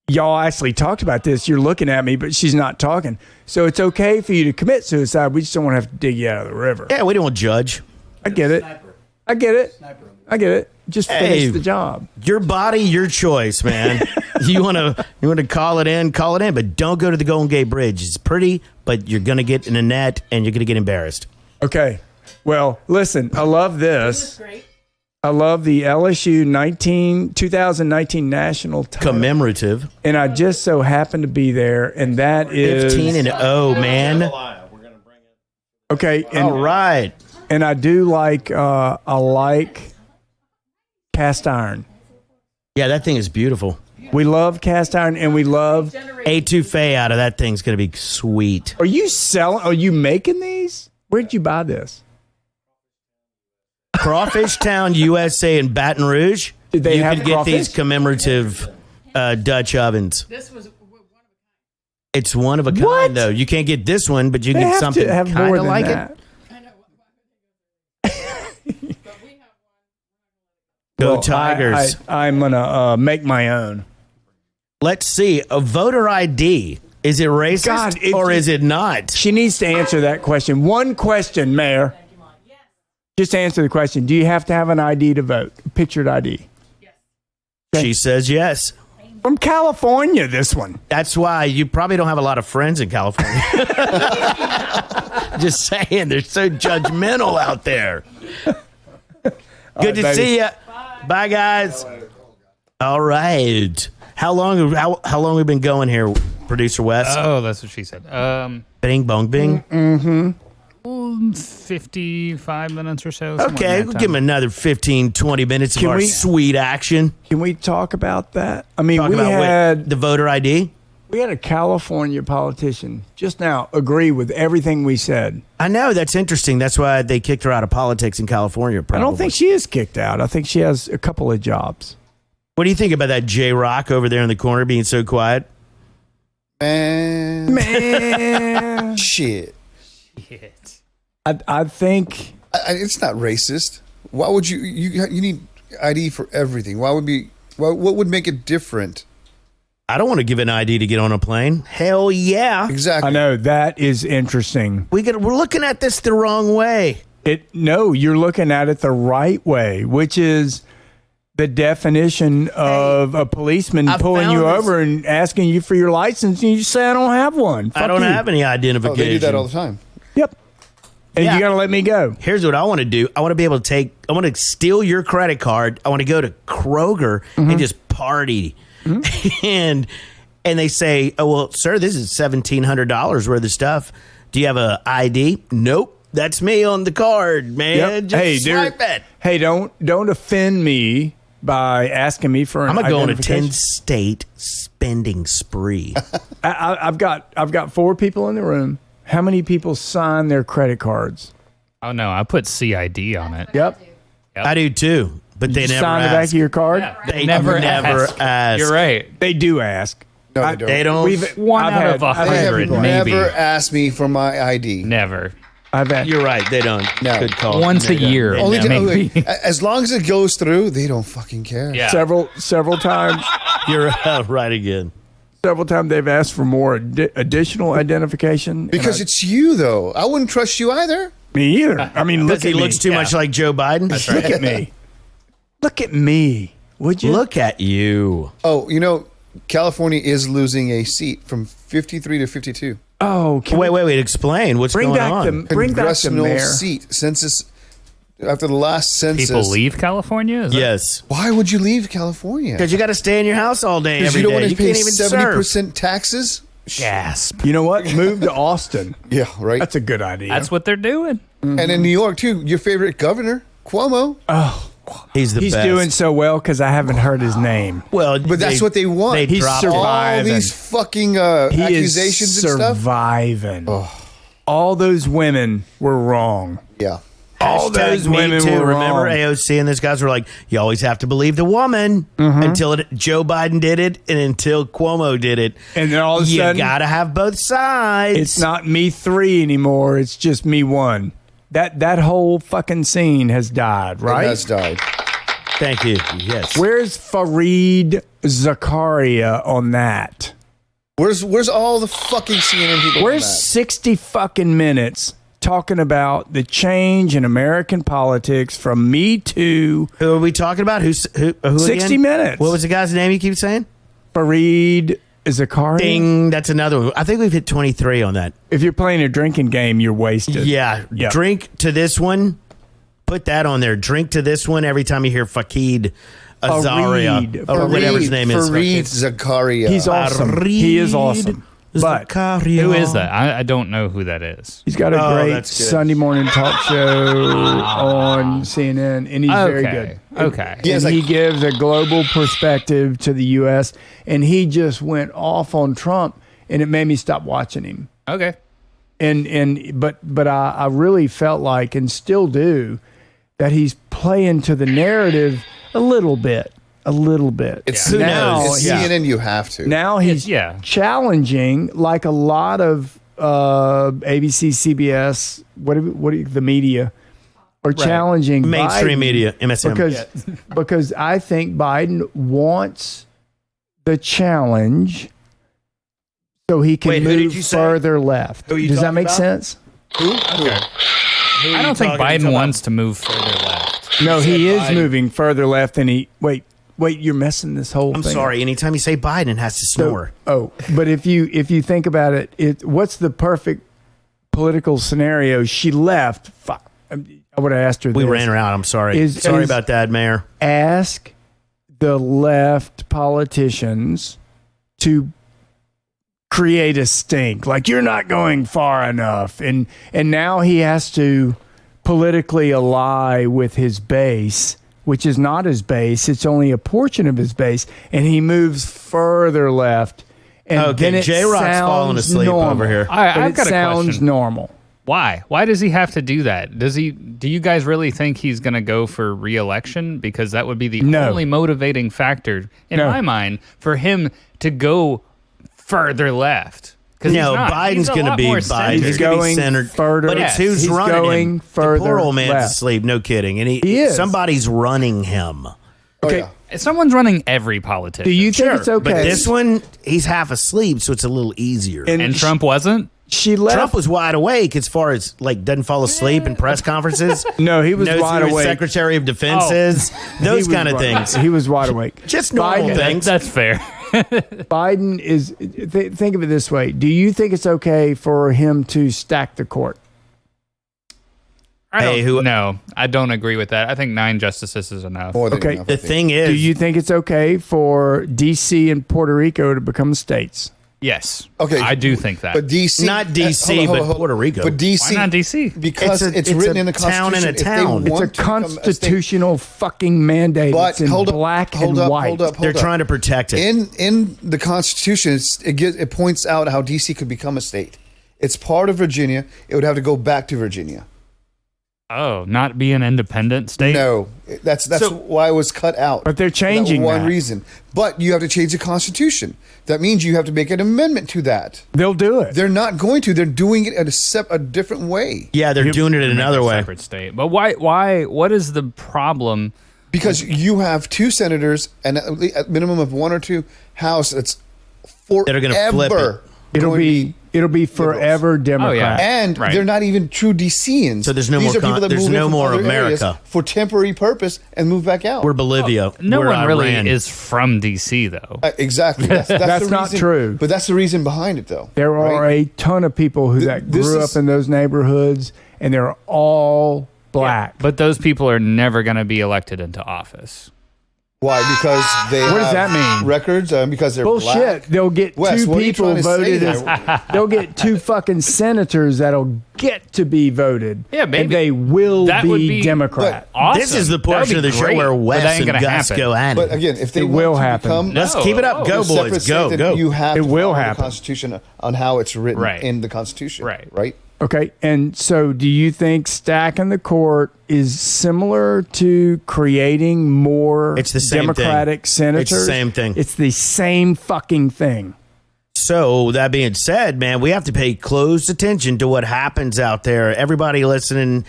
Y'all actually talked about this. You're looking at me, but she's not talking. So it's okay for you to commit suicide. We just don't want to have to dig you out of the river. Yeah, we don't judge. I get it. I get it. I get it. Just finish Hey. the job. Your body, your choice, man. you wanna call it in, but don't go to the Golden Gate Bridge. It's pretty, but you're gonna get in a net and you're gonna get embarrassed. Okay. Well, listen, I love this. Great. I love the LSU 2019 national title. Commemorative. And I just so happened to be there, and that is 15-0, man. okay. And, All right. and I do like I like cast iron. Yeah, that thing is beautiful. We love cast iron, and we love. Etouffee out of that thing's gonna be sweet. Are you selling? Are you making these? Where'd you buy this? Crawfish Town, USA in Baton Rouge. Did they you have can get these crawfish? commemorative Dutch ovens. This was It's one of a kind, What? though. You can't get this one, but you They can get have something to have more kind of than like that. it. Go Well, Tigers. I'm gonna make my own. Let's see. A voter ID. Is it racist God, if or you- is it not? She needs to answer that question. One question, Mayor. Just answer the question. Do you have to have an ID to vote? Pictured ID. She says yes. From California, this one. That's why you probably don't have a lot of friends in California. Just saying, they're so judgmental out there. Good to baby. see you. Bye, guys. All right. How long have we been going here, producer Wes? Oh, that's what she said. Bing bong bing. 55 minutes or so. somewhere in Okay, that we'll time. give him another 15, 20 minutes of Can our we- sweet action. Can we talk about that? I mean, Talk we about had the voter ID. we had a California politician just now agree with everything we said. I know, that's interesting. That's why they kicked her out of politics in California, probably. I don't think she is kicked out. I think she has a couple of jobs. What do you think about that J-Rock over there in the corner being so quiet? Man. Shit. I think It's not racist. Why would you need ID for everything? What would make it different? I don't want to give an ID to get on a plane. Hell yeah. Exactly. I know that is interesting. We're looking at this the wrong way. No, you're looking at it the right way, which is the definition of a policeman pulling you over and asking you for your license, and you say, I don't have one. I don't have any identification. Oh, they do that all the time. Yep. And you got to let me go. Here's what I want to do. I want to be able to I want to steal your credit card. I want to go to Kroger and just party. And they say, oh, well, sir, this is $1,700 worth of stuff. Do you have a ID? Nope. That's me on the card, man. Yep. Just swipe it. Hey, don't offend me by asking me for an I'm going to go on a identification. 10-state spending spree. I've got 4 people in the room. How many people sign their credit cards? Oh, no. I put CID on it. Yep. Yep. I do too, but they never sign the back ask. of your card. Yeah. They never ask. You're right. They do ask. No, they don't. They don't. One I've out had- of I've had 100, people- maybe. Never asked me for my ID. Never. I've had. You're right. They don't. No. Good call. Once They a don't. year. They Only don't. maybe. as long as it goes through, they don't fucking care. Yeah. Several times. You're right again. Several times they've asked for more additional identification. Because it's you, though. I wouldn't trust you either. me either. I mean, look Because he at me. looks too much like Joe Biden. Look at me. Look at me. Would you? Look at you. Oh, California is losing a seat from 53 to 52. Oh, can Wait. Explain what's bring going back on. bring back the Congressional mayor. seat. Census. After the last census. People leave California? Is that- Yes. Why would you leave California? Because you got to stay in your house all day Because every you don't day. want to You pay can't even 70% serve. taxes? Gasp. You know what? Move to Austin. Yeah, right. That's a good idea. That's what they're doing. And in New York, too, your favorite governor, Cuomo. He's the He's best. doing so well because I haven't heard his name. well, But that's what they want. They He's dropped it. survived. All surviving. these fucking He accusations is and stuff. surviving. All those women were wrong. Yeah. All Hashtag those me women too. were Remember wrong. AOC and those guys were like, you always have to believe the woman until Joe Biden did it and until Cuomo did it. And then all of a You sudden, got to have both sides. it's not me 3 anymore. It's just me 1. That whole fucking scene has died, right? It has died. Thank you. Yes. Where's Fareed Zakaria on that? Where's all the fucking CNN people? on Where's that? 60 fucking minutes talking about the change in American politics from Me Too? Who are we talking about? Who 60 60 minutes. What was the guy's name you keep saying? Fareed Zakaria? Ding. That's another one. I think we've hit 23 on that. If you're playing a drinking game, you're wasted. Yeah. Yep. Drink to this one. Put that on there. Drink to this one every time you hear Fakeed Azaria. Or whatever his name is. Fareed Zakaria. He's awesome. He is awesome. But Zakaria. Who is that? I don't know who that is. he's got a Oh, great that's good. Sunday morning talk show on CNN, and he's very good. Okay. Yeah. And It's he like- gives a global perspective to the U.S., and he just went off on Trump, and it made me stop watching him. Okay. But I really felt like, and still do, that he's playing to the narrative a little bit. It's, Who now, knows? It's CNN, you have to. Now he's Yeah. challenging, like a lot of ABC, CBS, the media are challenging Mainstream Biden media, MSM. because I think Biden wants the challenge so he can Wait, who did you move say? further left. Who are you Does that talking make about? sense? I don't think talking Biden about? wants to move further left. No, he is Biden. moving further left, and wait, you're messing this whole I'm thing. sorry. Anytime you say Biden, it has to snore. But if you think about it, what's the perfect political scenario? She left. Fuck. I would have asked her. We this. ran her out. I'm sorry. Is- Sorry is- about that, Mayor. Ask the left politicians to create a stink. Like, you're not going far enough, and now he has to politically ally with his base, which is not his base. It's only a portion of his base, and he moves further left. And Okay, then it J-Rock's sounds falling asleep normal. over here. But I've it got a sounds question. normal. Why? Why does he have to do that? Do you guys really think he's going to go for re-election? Because that would be the No. only motivating factor in No. my mind for him to go further left. No, Biden's going to be Biden. He's going centered, further. but it's who's he's running going him. Further the poor old man's left. asleep. No kidding, and He is. somebody's running him. Okay. Oh, yeah. Someone's running every politician. Do you think it's okay? But this one, he's half asleep, so it's a little easier. And Trump wasn't? She left. Trump was wide awake as far as doesn't fall asleep in press conferences. No, he was knows wide who his awake. Secretary of Defense is. Those kind of things. He was wide awake. Just normal things. That's fair. Biden is. Think of it this way. Do you think it's okay for him to stack the court? No, I don't agree with that. I think 9 justices is enough. More than Okay. enough, I The think. thing is, Do you think it's okay for D.C. and Puerto Rico to become states? Yes. Okay. I do think that. But DC, Not DC, but Puerto Rico. But DC, Why not DC? Because It's it's, a written in the town and Constitution. a If they town. It's a want to become a state- constitutional fucking mandate. But it's in hold up, black hold and up, white. hold up, hold they're up. trying to protect it. In the Constitution, it points out how DC could become a state. It's part of Virginia. It would have to go back to Virginia. Oh, not be an independent state? No, that's why it was cut out. But they're For changing that one that. reason. But you have to change the Constitution. That means you have to make an amendment to that. They'll do it. They're not going to. They're doing it a different way. Yeah, they're doing it another way. Separate state. But why? What is the problem? Because you have 2 senators and a minimum of 1 or 2 House. That's forever. That are gonna flip it. It'll be forever Democrat. And Right. they're not even true DCians. So there's no These more are people that there's move no in from more other areas America. for temporary purpose and move back out. We're Bolivia. No We're one really Iran. is from DC though. Exactly. That's That's the not reason, true. But that's the reason behind it, though. There are right? a ton of people that this grew is- up in those neighborhoods, and they're all black. But those people are never going to be elected into office. Why? Because they What does have that mean? records? Because they're Bullshit. black? They'll get Wes, 2 what are you people trying to say voted there? as. They'll get 2 fucking senators that'll get to be voted. Yeah, maybe. And they will That would be Democrat. Awesome. This is the That would portion be of the show great, where but Wes that ain't and gonna Gus happen. go at it. But again, if they It want will to happen. become Let's keep it up. Go, a separate boys. state, Go, then go. You have It to will follow happen. the Constitution on how it's written Right. in the Constitution. Right. Right. Okay, and so do you think stacking the court is similar to creating more It's the same Democratic thing. senators? It's the same thing. It's the same fucking thing. So that being said, man, we have to pay close attention to what happens out there. Everybody listening,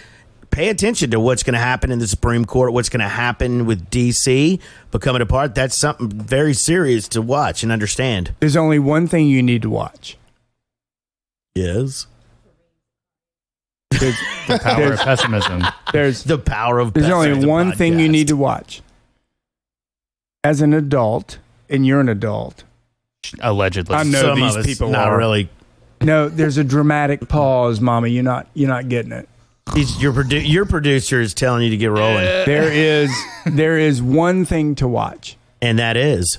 pay attention to what's going to happen in the Supreme Court, what's going to happen with D.C. becoming a part. That's something very serious to watch and understand. There's only one thing you need to watch. Yes. There's, The power of pessimism. there's The power of There's only Pessimism one thing you podcast. need to watch. As an adult, and you're an adult. Allegedly. I know Some these of us people not are. really. No, there's a dramatic pause, Mama. You're not getting it. Your producer is telling you to get rolling, There is one thing to watch. and that is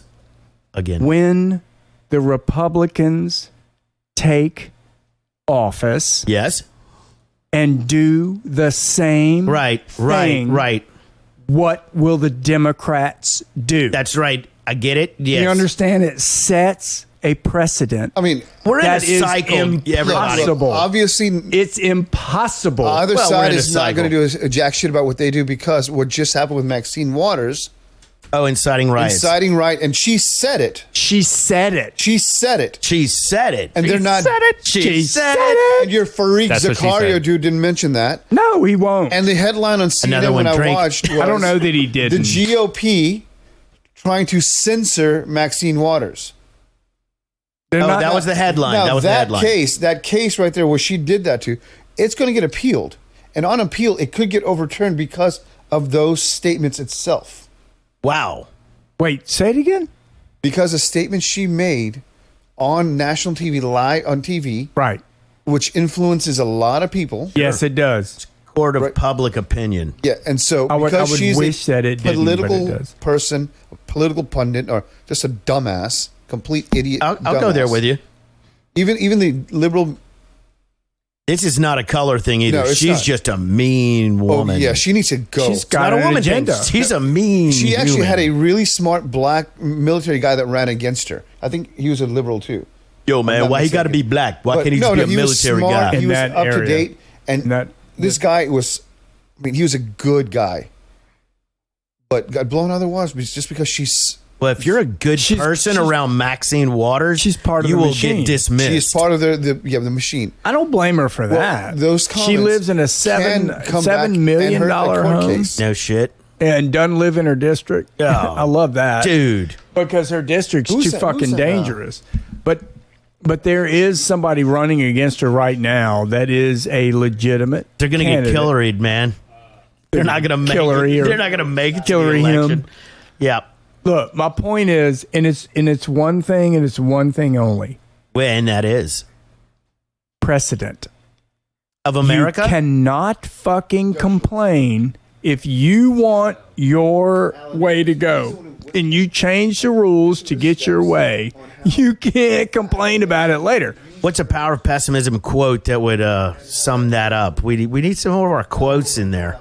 again. When the Republicans take office Yes. and do the same Right. thing, Right. what will the Democrats do? That's right. I get it. Yes. You understand? It sets a precedent. I mean, We're in That a is cycle. impossible. Everybody. Possible. obviously, It's impossible. either Well, we're side in a is not going cycle. to do a jack shit about what they do because what just happened with Maxine Waters, Oh, inciting riots. inciting riot, and she said it. She said it. She said it. She said it. And they're not. She said it. And your Fareed That's what she Zakaria said. dude didn't mention that. No, he won't. And the headline on CNN Another one when I drink. watched was I don't know that he the didn't. GOP trying to censor Maxine Waters. They're Oh, not- that was the headline. Now That was the headline. that case right there where she did that to, it's going to get appealed. And on appeal, it could get overturned because of those statements itself. Wow. Wait, say it again. Because a statement she made on national TV, live on TV, Right. which influences a lot of people. Yes, it does. Court of Right. public opinion. Yeah, and so I would because she's wish a that it didn't, but it political does. person, a political pundit, or just a dumbass, complete idiot. I'll go there dumbass. with you. Even the liberal. This is not a color thing either. No, it's She's not. just a mean Oh woman. yeah, she needs to go. She's got not a an woman agenda. thing. She's a mean. She actually human. had a really smart black military guy that ran against her. I think he was a liberal too. Yo, I'm man, not why he got to be mistaken. black? Why But can't he no, just no, be a he was military smart, guy? He In was that up to area. date, and That- this guy was. I mean, he was a good guy, but got blown out of the water just because she's Well, if you're a good person around Maxine Waters, she's part of you the will machine. get dismissed. She's part of the machine. I don't blame her for that. Those she lives in a $7 million home. Case. No shit. And doesn't live in her district. Oh, I love that, dude. Because her district's too fucking dangerous. But there is somebody running against her right now that is a legitimate. They're going to get Hillaried, man. They're not going to make it. They're not going to make it to the election. Yeah. Look, my point is, and it's one thing, and it's one thing only. And that is precedent of America. You cannot fucking complain if you want your way to go and you change the rules to get your way. You can't complain about it later. What's a Power of Pessimism quote that would sum that up? We need some more of our quotes in there.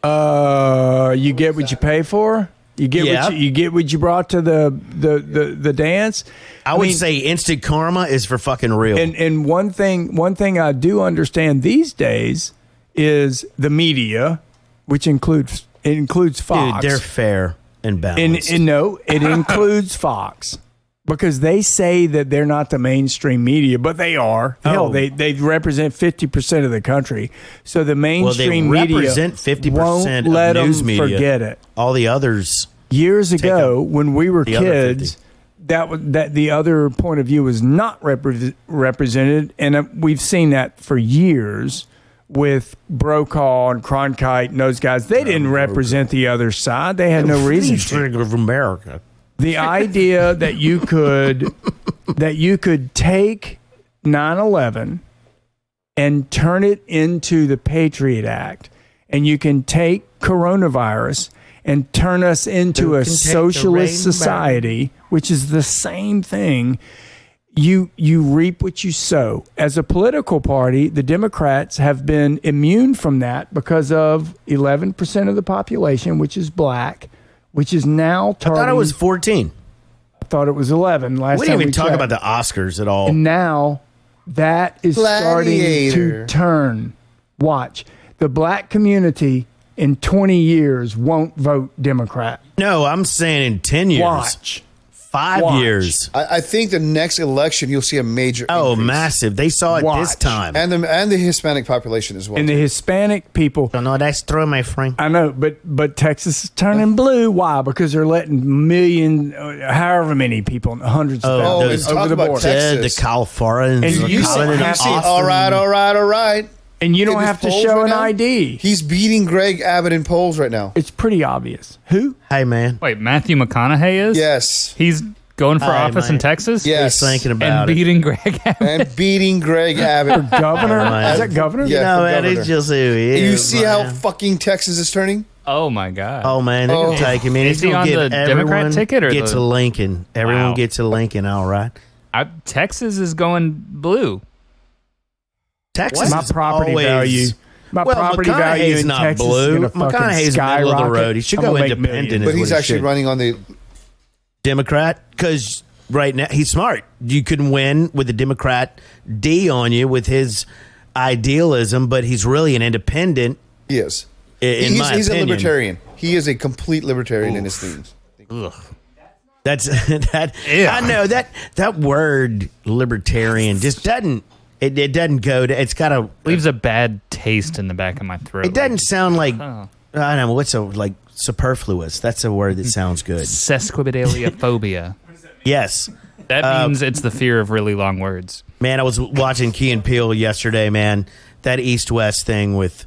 You get what you pay for. You get what you brought to the dance. I would say instant karma is for fucking real. And one thing I do understand these days is the media, which includes Fox. Dude, they're fair and balanced. And no, it includes Fox. Because they say that they're not the mainstream media, but they are. Hell, they represent 50% of the country. So the mainstream media represent 50% won't let of news them media. forget it. All the others. Years ago, when we were kids, that the other point of view was not represented, and we've seen that for years with Brokaw and Cronkite and those guys. They didn't represent the other side. They had no reason to. Of America. The idea that you could take 9/11 and turn it into the Patriot Act, and you can take coronavirus and turn us into a socialist society, which is the same thing. You reap what you sow. As a political party, the Democrats have been immune from that because of 11% of the population, which is black, which is now targeting. I thought it was 14. I thought it was 11 last time. We didn't even talk about the Oscars at all. And now that is starting to turn. Watch. The black community in 20 years won't vote Democrat. No, I'm saying in 10 years. Watch. 5 years. I think the next election you'll see a major increase. Massive. They saw it this time. And the Hispanic population as well. And the Hispanic people. No, that's true, my friend. I know, but Texas is turning blue. Why? Because they're letting however many people, hundreds of thousands over the border. The Californians. And you see, all right. And you don't have to show an ID. He's beating Greg Abbott in polls right now. It's pretty obvious. Who? Hey, man. Wait, Matthew McConaughey is? Yes. He's going for office in Texas? Yes. He's thinking about and beating Greg Abbott. And beating Greg Abbott. For governor? Is that governor? Yeah, no, man, it's just who he is. You see how fucking Texas is turning? Oh, my God. Oh, man, they're going to take him in. Is he on the Democrat ticket? Or gets a Lincoln. Everyone gets a Lincoln, all right. Texas is going blue. Texas My is property always, value. My property value in not Texas blue. is going to McConaughey's middle of the road. He should go independent. But he's actually running on the Democrat because right now he's smart. You can win with the Democrat D on you with his idealism, but he's really an independent. He is. He's a libertarian. He is a complete libertarian in his things. Ugh. That's that. Yeah. I know that word libertarian just doesn't. It doesn't go to. It's got a leaves a bad taste in the back of my throat. It doesn't sound like I don't know what's superfluous. That's a word that sounds good. Sesquipedaliophobia. Yes, that means it's the fear of really long words. Man, I was watching Key and Peele yesterday. Man, that East-West thing with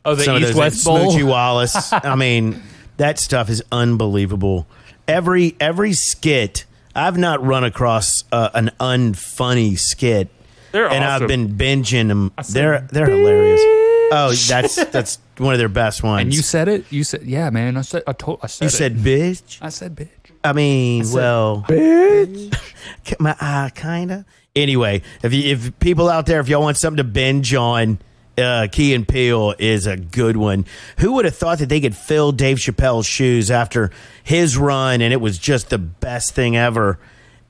the East-West Bowl. Smoochie Wallace. I mean, that stuff is unbelievable. Every skit, I've not run across an unfunny skit. I've been binging them. They're hilarious. Oh, that's one of their best ones. And you said it. You said, yeah, man. I said You said bitch. I said bitch. I mean, bitch. Kinda. Anyway, if people out there, if y'all want something to binge on, Key and Peele is a good one. Who would have thought that they could fill Dave Chappelle's shoes after his run, and it was just the best thing ever?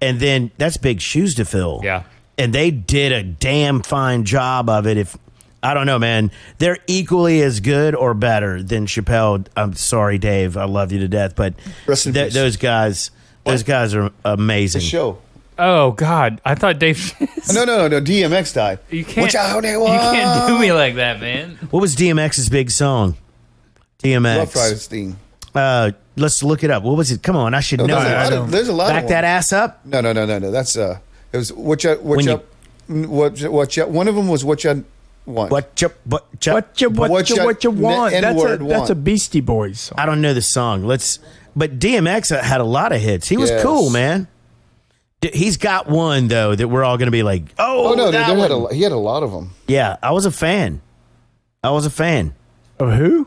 And then that's big shoes to fill. Yeah. And they did a damn fine job of it. If I don't know, man, they're equally as good or better than Chappelle. I'm sorry, Dave. I love you to death, but those guys, Those guys are amazing. The show. Oh God, I thought Dave. No. DMX died. You can't. Watch out, you can't do me like that, man. What was DMX's big song? DMX. Rough Riders theme. Let's look it up. What was it? Come on, I should know. There's a lot. Back of that ass up. No. That's it was what you one of them was what you want. What you want? That's a Beastie Boys song. I don't know the song. But DMX had a lot of hits. He was cool, man. He's got one though that we're all going to be like, oh no, he had a lot of them. Yeah, I was a fan. Of who?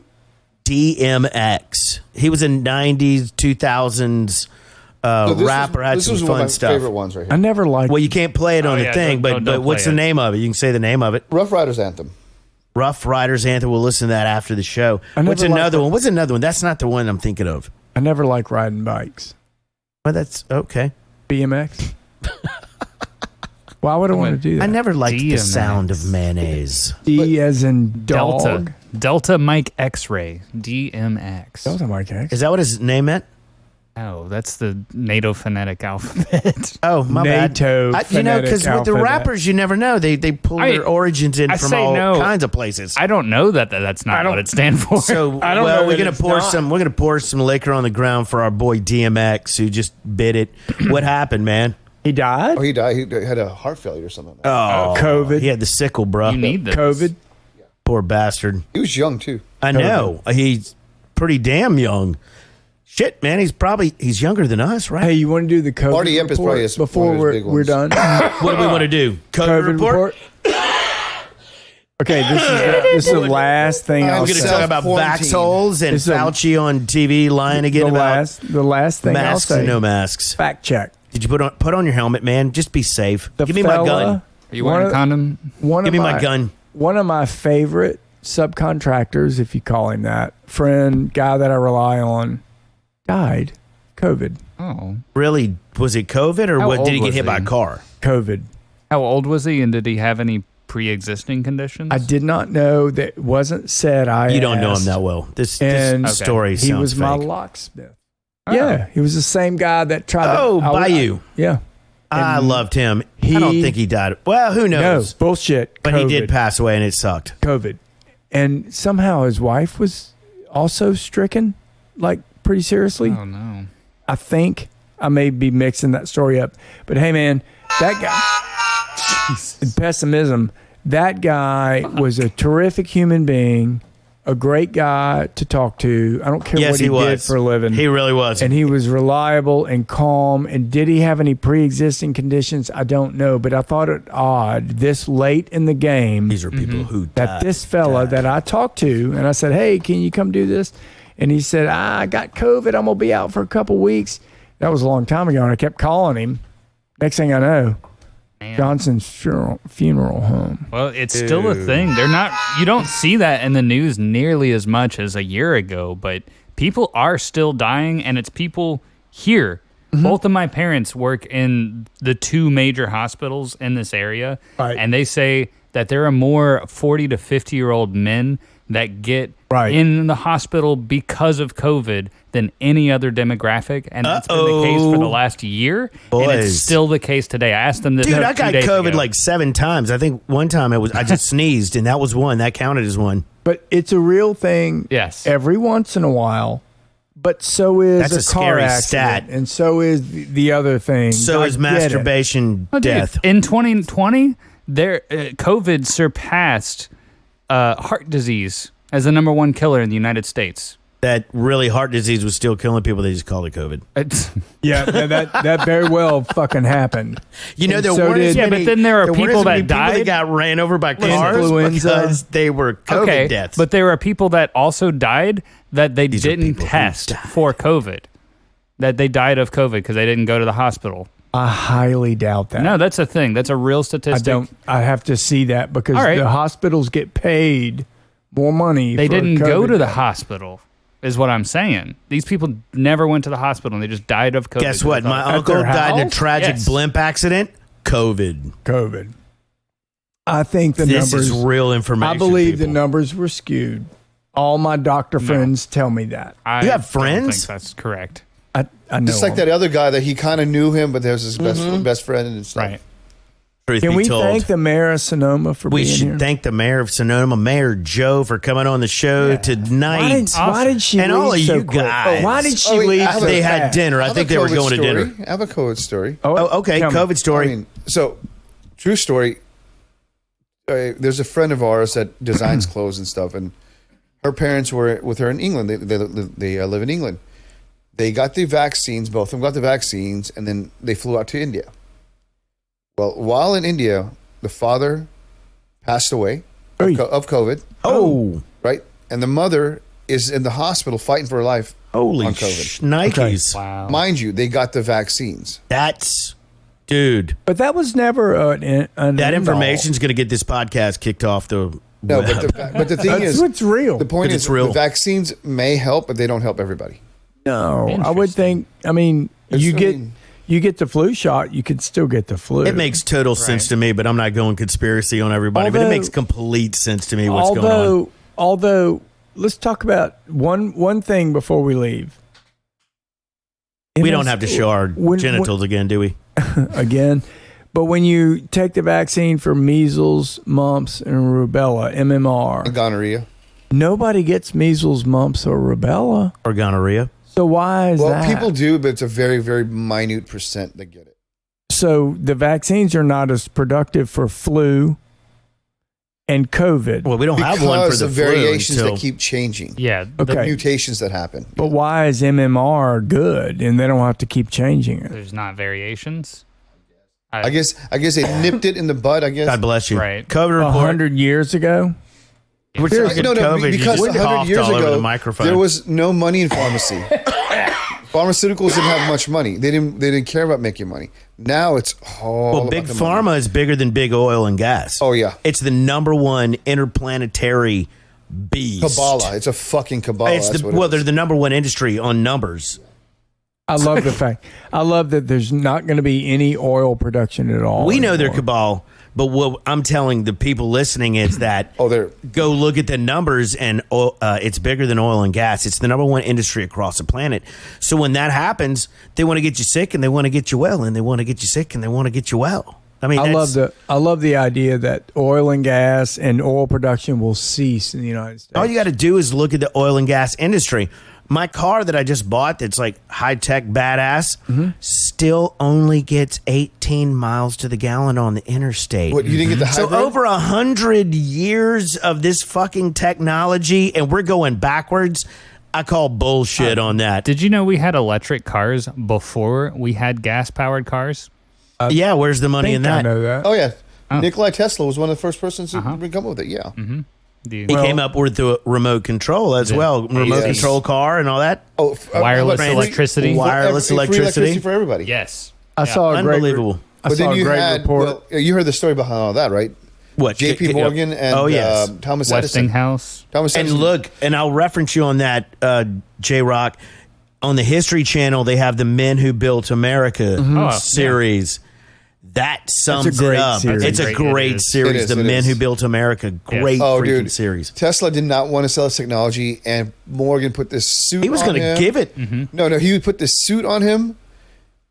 DMX. He was a 90s, 2000s rapper. Had some fun one of my stuff. favorite ones right here. I never liked. Well, you can't play it on the thing, but what's the name of it? You can say the name of it. Rough Riders Anthem. Rough Riders Anthem. We'll listen to that after the show. What's another one? What's another one? That's not the one I'm thinking of. I never liked riding bikes. Well, that's okay. BMX. Why would I want to do that? I never liked the sound of mayonnaise. D as in dog. Delta Mike X-Ray. DMX. Delta Mike X. Is that what his name meant? Oh, that's the NATO phonetic alphabet. Oh, my NATO bad. Because with the rappers, you never know. They pull their origins in from all kinds of places. I don't know that's not what it stands for. So, we're gonna pour some liquor on the ground for our boy DMX who just bit it. What happened, man? He died? Oh, he died. He had a heart failure or something. Oh, COVID. He had the sickle, bro. You need this. COVID. Poor bastard. He was young too. I know. He's pretty damn young. Shit, man, he's younger than us, right? Hey, you want to do the COVID Party report is probably before we're done? What do we want to do? COVID report? Okay, this is the last thing I'll We're going to say. talk about vax holes and Fauci on TV lying again about the last thing masks I'll say. And no masks. Fact check. Did you put on your helmet, man? Just be safe. Give me my gun. Are you wearing a condom? Give me my gun. One of my favorite subcontractors, if you call him that, friend, guy that I rely on, died. COVID. Oh. Really? Was it COVID or what? Did he get hit by a car? COVID. How old was he, and did he have any pre-existing conditions? I did not know. That wasn't said. You don't know him that well. This story sounds He was fake. my locksmith. Oh. Yeah, he was the same guy that tried to... Oh, Bayou. Yeah. I loved him. I don't think he died. Well, who knows? No, bullshit. But COVID. he did pass away, and it sucked. COVID. And somehow his wife was also stricken, like pretty seriously. Oh, no. I think I may be mixing that story up. But hey, man, that guy... Pessimism. That guy was a terrific human being, a great guy to talk to. I don't care what he did for a living. He really was. And he was reliable and calm. And did he have any pre-existing conditions? I don't know. But I thought it odd this late in the game. These are people who that this fella that I talked to, and I said, hey, can you come do this? And he said, I got COVID. I'm going to be out for a couple weeks. That was a long time ago. And I kept calling him. Next thing I know, Johnson's funeral home. Well, it's still a thing. You don't see that in the news nearly as much as a year ago, but people are still dying, and it's people here. Mm-hmm. Both of my parents work in the two major hospitals in this area, and they say that there are more 40 to 50-year-old men that get in the hospital because of COVID than any other demographic, and that's been the case for the last year, and it's still the case today. I asked them this. Dude, I got COVID like 7 times. I think one time I just sneezed, and that was one. That counted as one. But it's a real thing. Yes, every once in a while. But so is that's a car scary accident, stat, and so is the other thing. So is masturbation death. In 2020, COVID surpassed heart disease as the number one killer in the United States. That really heart disease was still killing people. They just called it COVID. Yeah, that very well fucking happened. You know, there weren't as many, but then there are people that died. That got ran over by cars because they were COVID deaths. But there are people that also died that they didn't test for COVID. That they died of COVID because they didn't go to the hospital. I highly doubt that. No, that's a thing. That's a real statistic. I have to see that because the hospitals get paid more money. They didn't go to the death. hospital, is what I'm saying. These people never went to the hospital, and they just died of COVID. Guess what? My uncle died in a tragic blimp accident. COVID. I think the numbers... This is real information, I believe the numbers were skewed. All my doctor friends tell me that. I you have friends? don't think that's correct. I know. Just like him. that other guy that he kind of knew him, but there's his best friend and stuff. Right. Truth Can be we told. thank the mayor of Sonoma for We being should here? thank the mayor of Sonoma, Mayor Joe, for coming on the show tonight. Why did she And leave all of so you quick? guys. Why did she Oh, wait, leave I have so a- They had fast? dinner. I have think a they were COVID going to story. dinner. I have a COVID story. Oh, okay. tell me. COVID story. I mean, so true story. There's a friend of ours that designs clothes and stuff, and her parents were with her in England. They live in England. They got the vaccines. Both of them got the vaccines, and then they flew out to India. Well, while in India, the father passed away of COVID. Oh, Right, and the mother is in the hospital fighting for her life holy on COVID. Nikes. Wow. Mind you, they got the vaccines. That's, dude, But that was never an that information's going to get this podcast kicked off the No, web. but the thing That's is, what's real. the point But is, it's real. the vaccines may help, but they don't help everybody. No, I would think. I mean, you get the flu shot, you could still get the flu. It makes total sense to me, but I'm not going conspiracy on everybody. But it Although- makes complete sense to me what's going on. Although, let's talk about one thing before we leave. We don't have to show our When- genitals again, do we? again. But when you take the vaccine for measles, mumps, and rubella, MMR, And gonorrhea. nobody gets measles, mumps, or rubella. Or gonorrhea? So why is Well, that? people do, but it's a very, very minute percent that get it. So the vaccines are not as productive for flu and COVID. Well, we don't have one for Because the of flu variations until, that keep changing. Yeah. Okay. The mutations that happen. But why is MMR good and they don't have to keep changing it? There's not variations. I guess they nipped it in the bud, I guess. God bless you. Right. COVID report. 100 years ago? We're talking COVID. Because you just 100 coughed years all over the ago, microphone. there was no money in pharmacy. Pharmaceuticals didn't have much money. They didn't care about making money. Now it's all well, about big the pharma money. is bigger than big oil and gas. Oh, yeah. It's the number one interplanetary beast. Kabbalah. It's a fucking Kabbalah. It's That's the, what it well, is. they're the number one industry on numbers. I love the fact. I love that there's not going to be any oil production at all. We know they're anymore. cabal, but what I'm telling the people listening is that they're go look at the numbers, and it's bigger than oil and gas. It's the number one industry across the planet. So when that happens, they want to get you sick and they want to get you well, and they want to get you sick and they want to get you well. I mean, I love the idea that oil and gas and oil production will cease in the United States. all you got to do is look at the oil and gas industry. My car that I just bought, that's like high tech badass, still only gets 18 miles to the gallon on the interstate. What, you didn't get the So hybrid? over 100 years of this fucking technology, and we're going backwards. I call bullshit on that. Did you know we had electric cars before we had gas powered cars? Yeah, where's the money in I that? know that. Oh, yeah. Nikolai Tesla was one of the first persons to come up with it. Yeah. He came up with the remote control as well, remote Yes. control car and all that. Oh, Wireless free- electricity? Wireless free electricity for everybody. Yes. I saw a great Unbelievable. I But saw then a you great had, report. well, you heard the story behind all that, right? What? J.P. Morgan and oh, yes. Thomas Edison. Westinghouse. Thomas And Edison. look, and I'll reference you on that, J-Rock. On the History Channel, they have the Men Who Built America Oh, series. That sums great it up. series. It's a It great is. series. It is, The it Men is. Who Built America. Great Oh, freaking dude. series. Tesla did not want to sell his technology, and Morgan put this suit He was on going to him. give it. No, he would put this suit on him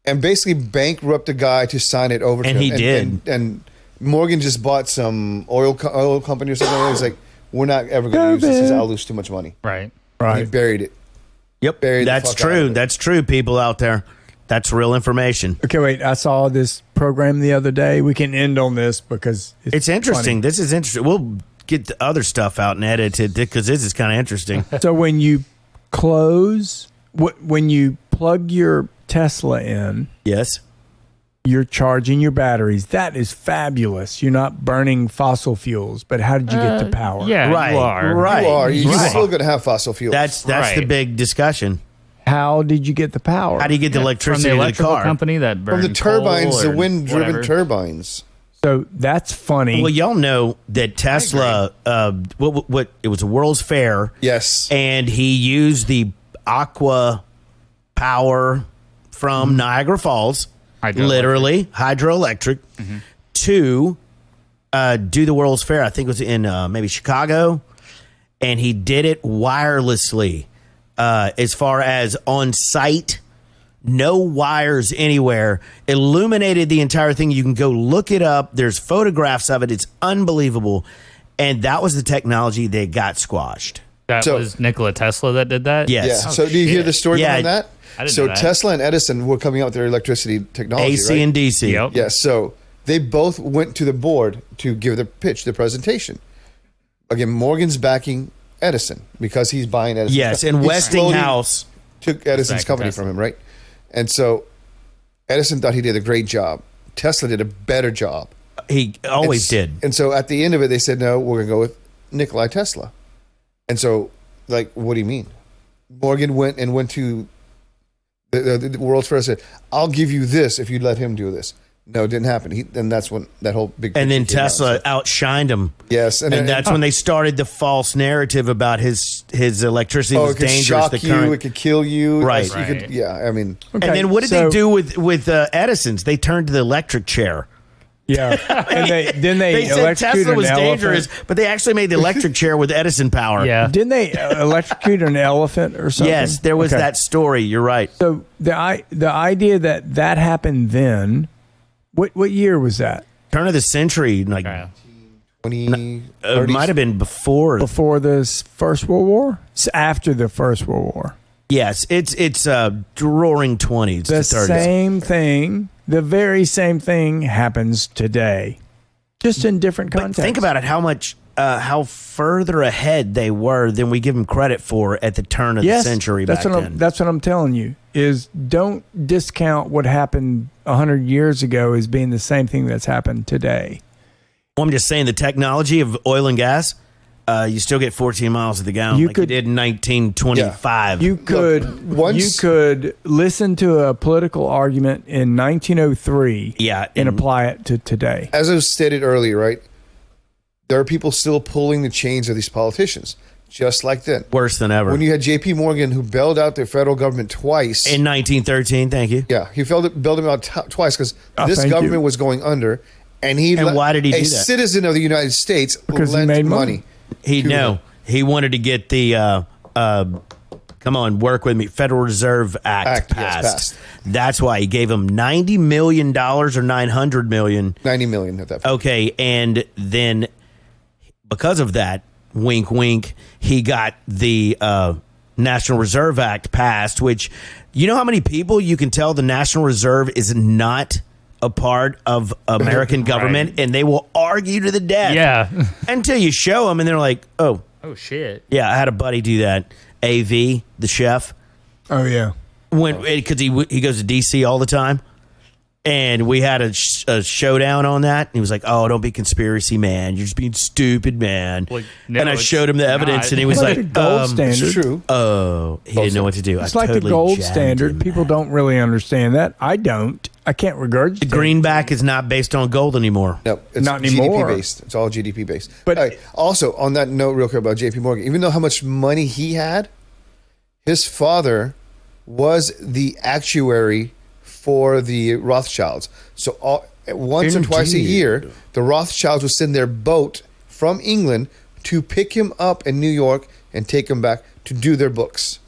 and basically bankrupt the guy to sign it over to And him. he did. And Morgan just bought some oil company or something. He's like, we're not ever going to use this. He said, I'll lose too much money. Right. And he buried it. Yep. Buried the That's fuck out true. of it. That's true, people out there. That's real information. Okay, wait. I saw this program the other day. We can end on this because It's interesting. This is interesting. We'll get the other stuff out and edit it because this is kind of interesting. funny. So when you when you plug your Tesla in, Yes. you're charging your batteries. That is fabulous. You're not burning fossil fuels. But how did you get the power? Yeah, Right. you are. Right. You are. You're Right. still going to have fossil fuels. That's the Right. big discussion. How did you get the power? How do you get the From electricity the to the electrical car? company that from burned the turbines, coal the or wind-driven whatever. turbines. So that's funny. Well, y'all know that Tesla, what it was a World's Fair, Yes. and he used the aqua power from Niagara Falls, Hydroelectric. literally hydroelectric, to do the World's Fair. I think it was in maybe Chicago, and he did it wirelessly. As far as on site no wires anywhere, illuminated the entire thing. You can go look it up. There's photographs of it. It's unbelievable. And that was the technology that got squashed. That was Nikola Tesla that did that? Yes. Yeah. So do you hear the story behind that? I didn't so know that. Tesla and Edison were coming out with their electricity technology, AC right? and DC. Yep. Yeah. So they both went to the board to give the pitch, the presentation. Again, Morgan's backing Edison because he's buying Edison. Yes, and He Westinghouse took Edison's Backing company Tesla. from him, right? And so Edison thought he did a great job. Tesla did a better job. he always did. And so at the end of it, they said, no, we're going to go with Nikola Tesla. And so, like, what do you mean? Morgan went to the world's first, said, I'll give you this if you'd let him do this. No, it didn't happen. And that's when that whole big. And then picture came out. Tesla outshined him. Yes, And that's when they started the false narrative about his electricity was it could dangerous. shock The you, current. it could kill you. Right. You could, Right. yeah, I mean, Okay, And then what did so- they do with Edison's? They turned to the electric chair. Yeah, and then they They said electrocuted Tesla was an dangerous, elephant. but they actually made the electric chair with Edison power. Yeah. Didn't they electrocute an elephant or something? Yes, there was Okay. that story. You're right. So the idea that happened then, what year was that? Turn of the century, like Yeah. 20, it might have been before. Before the First World War? It's after the First World War. Yes, it's roaring 20s The to 30s. same thing, the very same thing happens today, just in different But contexts. think about it, how further ahead they were than we give them credit for at the turn of the century that's back what then. that's what I'm telling you, is don't discount what happened 100 years ago as being the same thing that's happened today. Well, I'm just saying the technology of oil and gas, you still get 14 miles to the gallon You like could- you did in 1925. You could once- you could listen to a political argument in 1903 Yeah, and and- apply it to today. as I was stated earlier, right? There are people still pulling the chains of these politicians, just like then. Worse than ever. When you had J.P. Morgan, who bailed out the federal government twice. In 1913, thank you. Yeah, he bailed him out twice because this thank government you. was going under, and he And why did he a do that? citizen of the United States Because he lent made money. money. He to no, him. he wanted to get the come on, work with me, Federal Reserve Act, Yes, passed. That's why he gave him $90 million or $900 million. 90 million at that point. Okay, and then because of that, wink, wink, he got the National Reserve Act passed, which, you know how many people you can tell the National Reserve is not a part of American government, and they will argue to the death. Yeah. Until you show them, and they're like, oh, Oh, shit. yeah, I had a buddy do that. AV, the chef, Oh yeah. because he goes to DC all the time. And we had a showdown on that. And he was like, oh, don't be conspiracy, man. You're just being stupid, man. Like, no, and I it's showed him the evidence, not. and he was It's like like, the gold It's standard. true. oh, he didn't know what to do. It's I like totally the gold jammed standard. him, People man. don't really understand that. I don't. I can't regurgitate. The greenback is not based on gold anymore. No, it's Not anymore. GDP based. It's all GDP based. But- But also on that note, real quick about J.P. Morgan, even though how much money he had, his father was the actuary for the Rothschilds. So once or twice a Indeed. year, the Rothschilds would send their boat from England to pick him up in New York and take him back to do their books.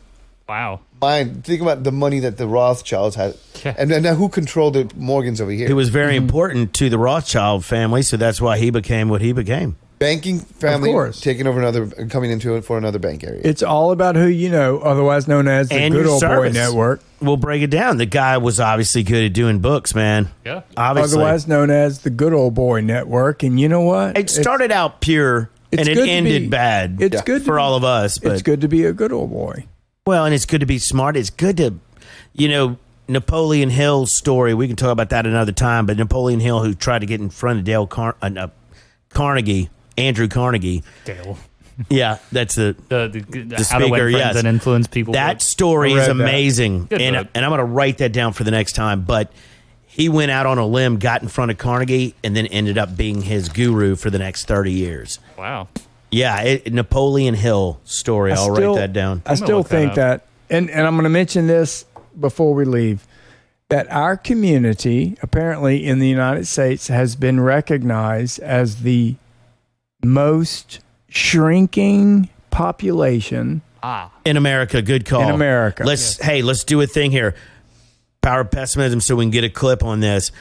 Wow. Think about the money that the Rothschilds had, Yeah. and then now who controlled the Morgans over here? It was very important to the Rothschild family, so that's why he became what he became. banking family Of course. taking over coming into it for another bank area. It's all about who you know, otherwise known as the And Good your Old Boy service. Network, We'll break it down. The guy was obviously good at doing books, man. Yeah. Obviously. otherwise known as the Good Old Boy Network. And you know what? It started out pure, it's and it good to ended be- bad It's good to for be- all of us. But It's good to be a good old boy. Well, and it's good to be smart. It's good to, Napoleon Hill's story. We can talk about that another time. But Napoleon Hill, who tried to get in front of Carnegie, Andrew Carnegie. Dale. Yeah, that's The how to win speaker, friends yes. and influence people. that story I is read that. amazing. Good And book. I'm going to write that down for the next time. But he went out on a limb, got in front of Carnegie, and then ended up being his guru for the next 30 years. Wow. Yeah, Napoleon Hill story. I'll write that down. I still look that think up. that, and I'm going to mention this before we leave, that our community, apparently in the United States, has been recognized as the most shrinking population Ah. In America, good call. in America. Let's do a thing here. Power of Pessimism, so we can get a clip on this.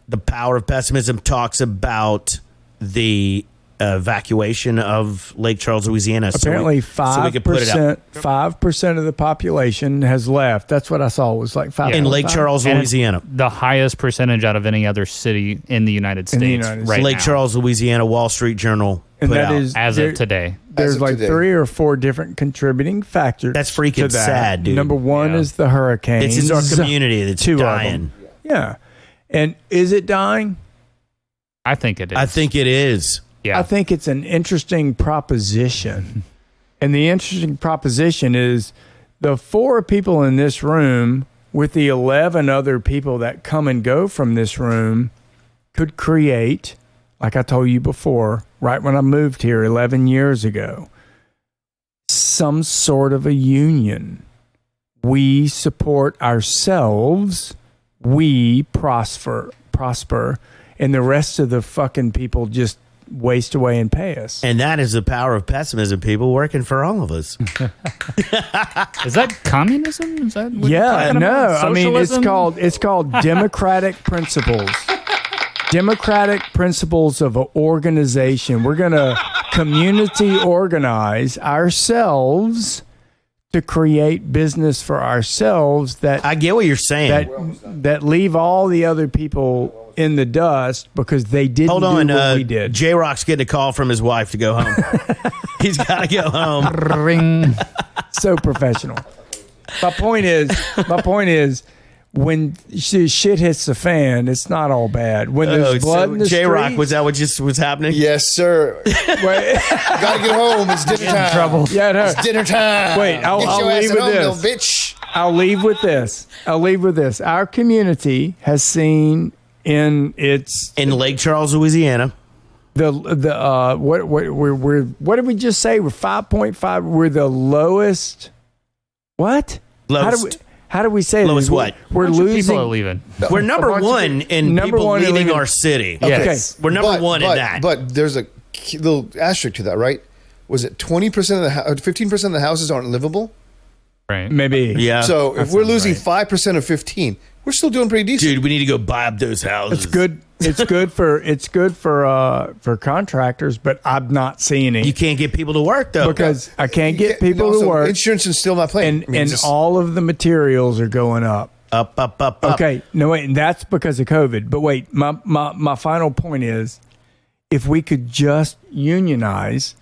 The Power of Pessimism talks about the evacuation of Lake Charles, Louisiana. Apparently, so we could put it out. 5% of the population has left. That's what I saw. Was like 5 In Lake Charles, And Louisiana. The highest percentage out of any other city in the United States. United right Lake now, Charles, Louisiana, Wall Street Journal And put that out. is as of today. There's of like today. 3 or 4 different contributing factors. That's freaking to that. sad, dude. Number one Yeah. is the hurricanes. This is our community that's 2 of dying. them. Yeah. And is it dying? I think it is. I think it is. Yeah. I think it's an interesting proposition. And the interesting proposition is the 4 people in this room with the 11 other people that come and go from this room could create, like I told you before, right when I moved here 11 years ago, some sort of a union. We support ourselves, we prosper, and the rest of the fucking people just waste away and pay us. And that is the power of pessimism, people working for all of us. Is that communism? Is that what you're Yeah, talking no. about? I mean, Socialism? it's called democratic principles. Democratic principles of an organization. We're going to community organize ourselves to create business for ourselves that I get what you're saying. that leave all the other people in the dust because they didn't Hold on, do what we did. J-Rock's getting a call from his wife to go home. He's got to go home. Ring. So professional. My point is, when shit hits the fan, it's not all bad. When there's blood in the J-Rock, streets, was that what just was happening? Yes, sir. Wait, Gotta get home. It's dinner time. Trouble. yeah, it hurts. It's dinner time. Wait, I'll Get your leave ass with at home, this. little bitch. I'll leave with this. Our community has seen in its In Lake Charles, Louisiana. what did we just say? We're 5.5. We're the lowest. What? Lowest. How do we say Lowest this? what? We're Bunch of people are losing. leaving. We're number bunch of one in number people one in leaving leaving. our city. Yes. We're number one in that. But there's a little asterisk to that, right? Was it 20% of the 15% of the houses aren't livable? Right. Maybe. Yeah. So if we're losing right. 5% of 15, we're still doing pretty decent. Dude, we need to go buy up those houses. It's good. It's good for contractors, but I'm not seeing it You can't get people to work, though. because I can't get Yeah, people also, to work, Insurance is still not playing. and all of the materials are going up. Up. Okay, no wait, and that's because of COVID. But wait, my final point is, if we could just unionize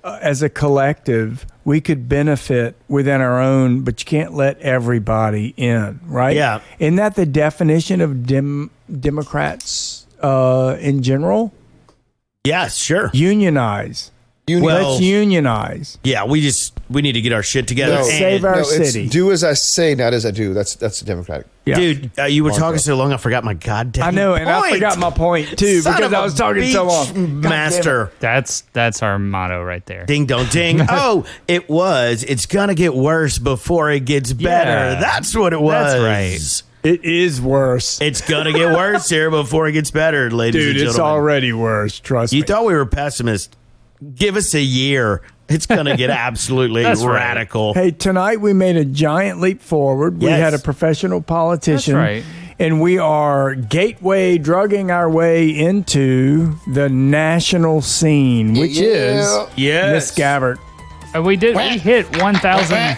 as a collective, we could benefit within our own. But you can't let everybody in, right? Yeah. Isn't that the definition of Democrats in general? Yes, sure. Unionize. Well- Let's unionize. Yeah, we need to get our shit together. Let's And- save our it's city. do as I say, not as I do. That's the Democratic. Yeah. Dude, you were talking so long, I forgot my goddamn I know, and I point. forgot my point too Son because of I a was talking so long. beach God damn it. Master. That's our motto right there. Ding dong ding. Oh, it was. It's gonna get worse before it gets better. Yeah. That's what it was. That's right. It is worse. It's gonna get worse here before it gets better, ladies and Dude, gentlemen. it's already worse. Trust me. You thought we were pessimists. Give us a year. It's gonna get absolutely That's right. radical. Hey, tonight we made a giant leap forward. We Yes. had a professional politician. That's right. And we are drugging our way into the national scene, which is Yes. Miss Gabbert. We hit 1,000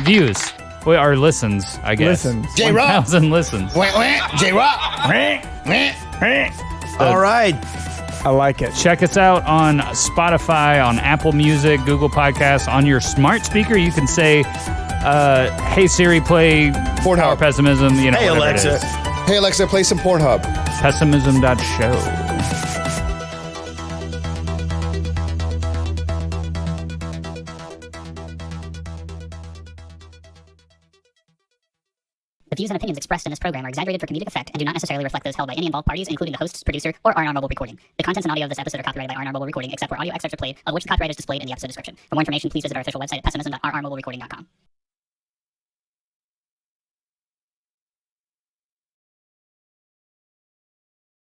views. Or listens, I guess. Listens. J-Rock. 1,000 listens. J-Rock. All right. I like it. Check us out on Spotify, on Apple Music, Google Podcasts. On your smart speaker, you can say, hey Siri, play Pornhub. Power of Pessimism. You know, Hey, whatever it Alexa. is. Hey, Alexa, play some Pornhub. Pessimism.show. The views and opinions expressed in this program are exaggerated for comedic effect and do not necessarily reflect those held by any involved parties, including the hosts, producer, or R&R Mobile Recording. The contents and audio of this episode are copyrighted by R&R Mobile Recording, except where audio excerpts are played, of which the copyright is displayed in the episode description. For more information, please visit our official website at pessimism.rrmobilerecording.com.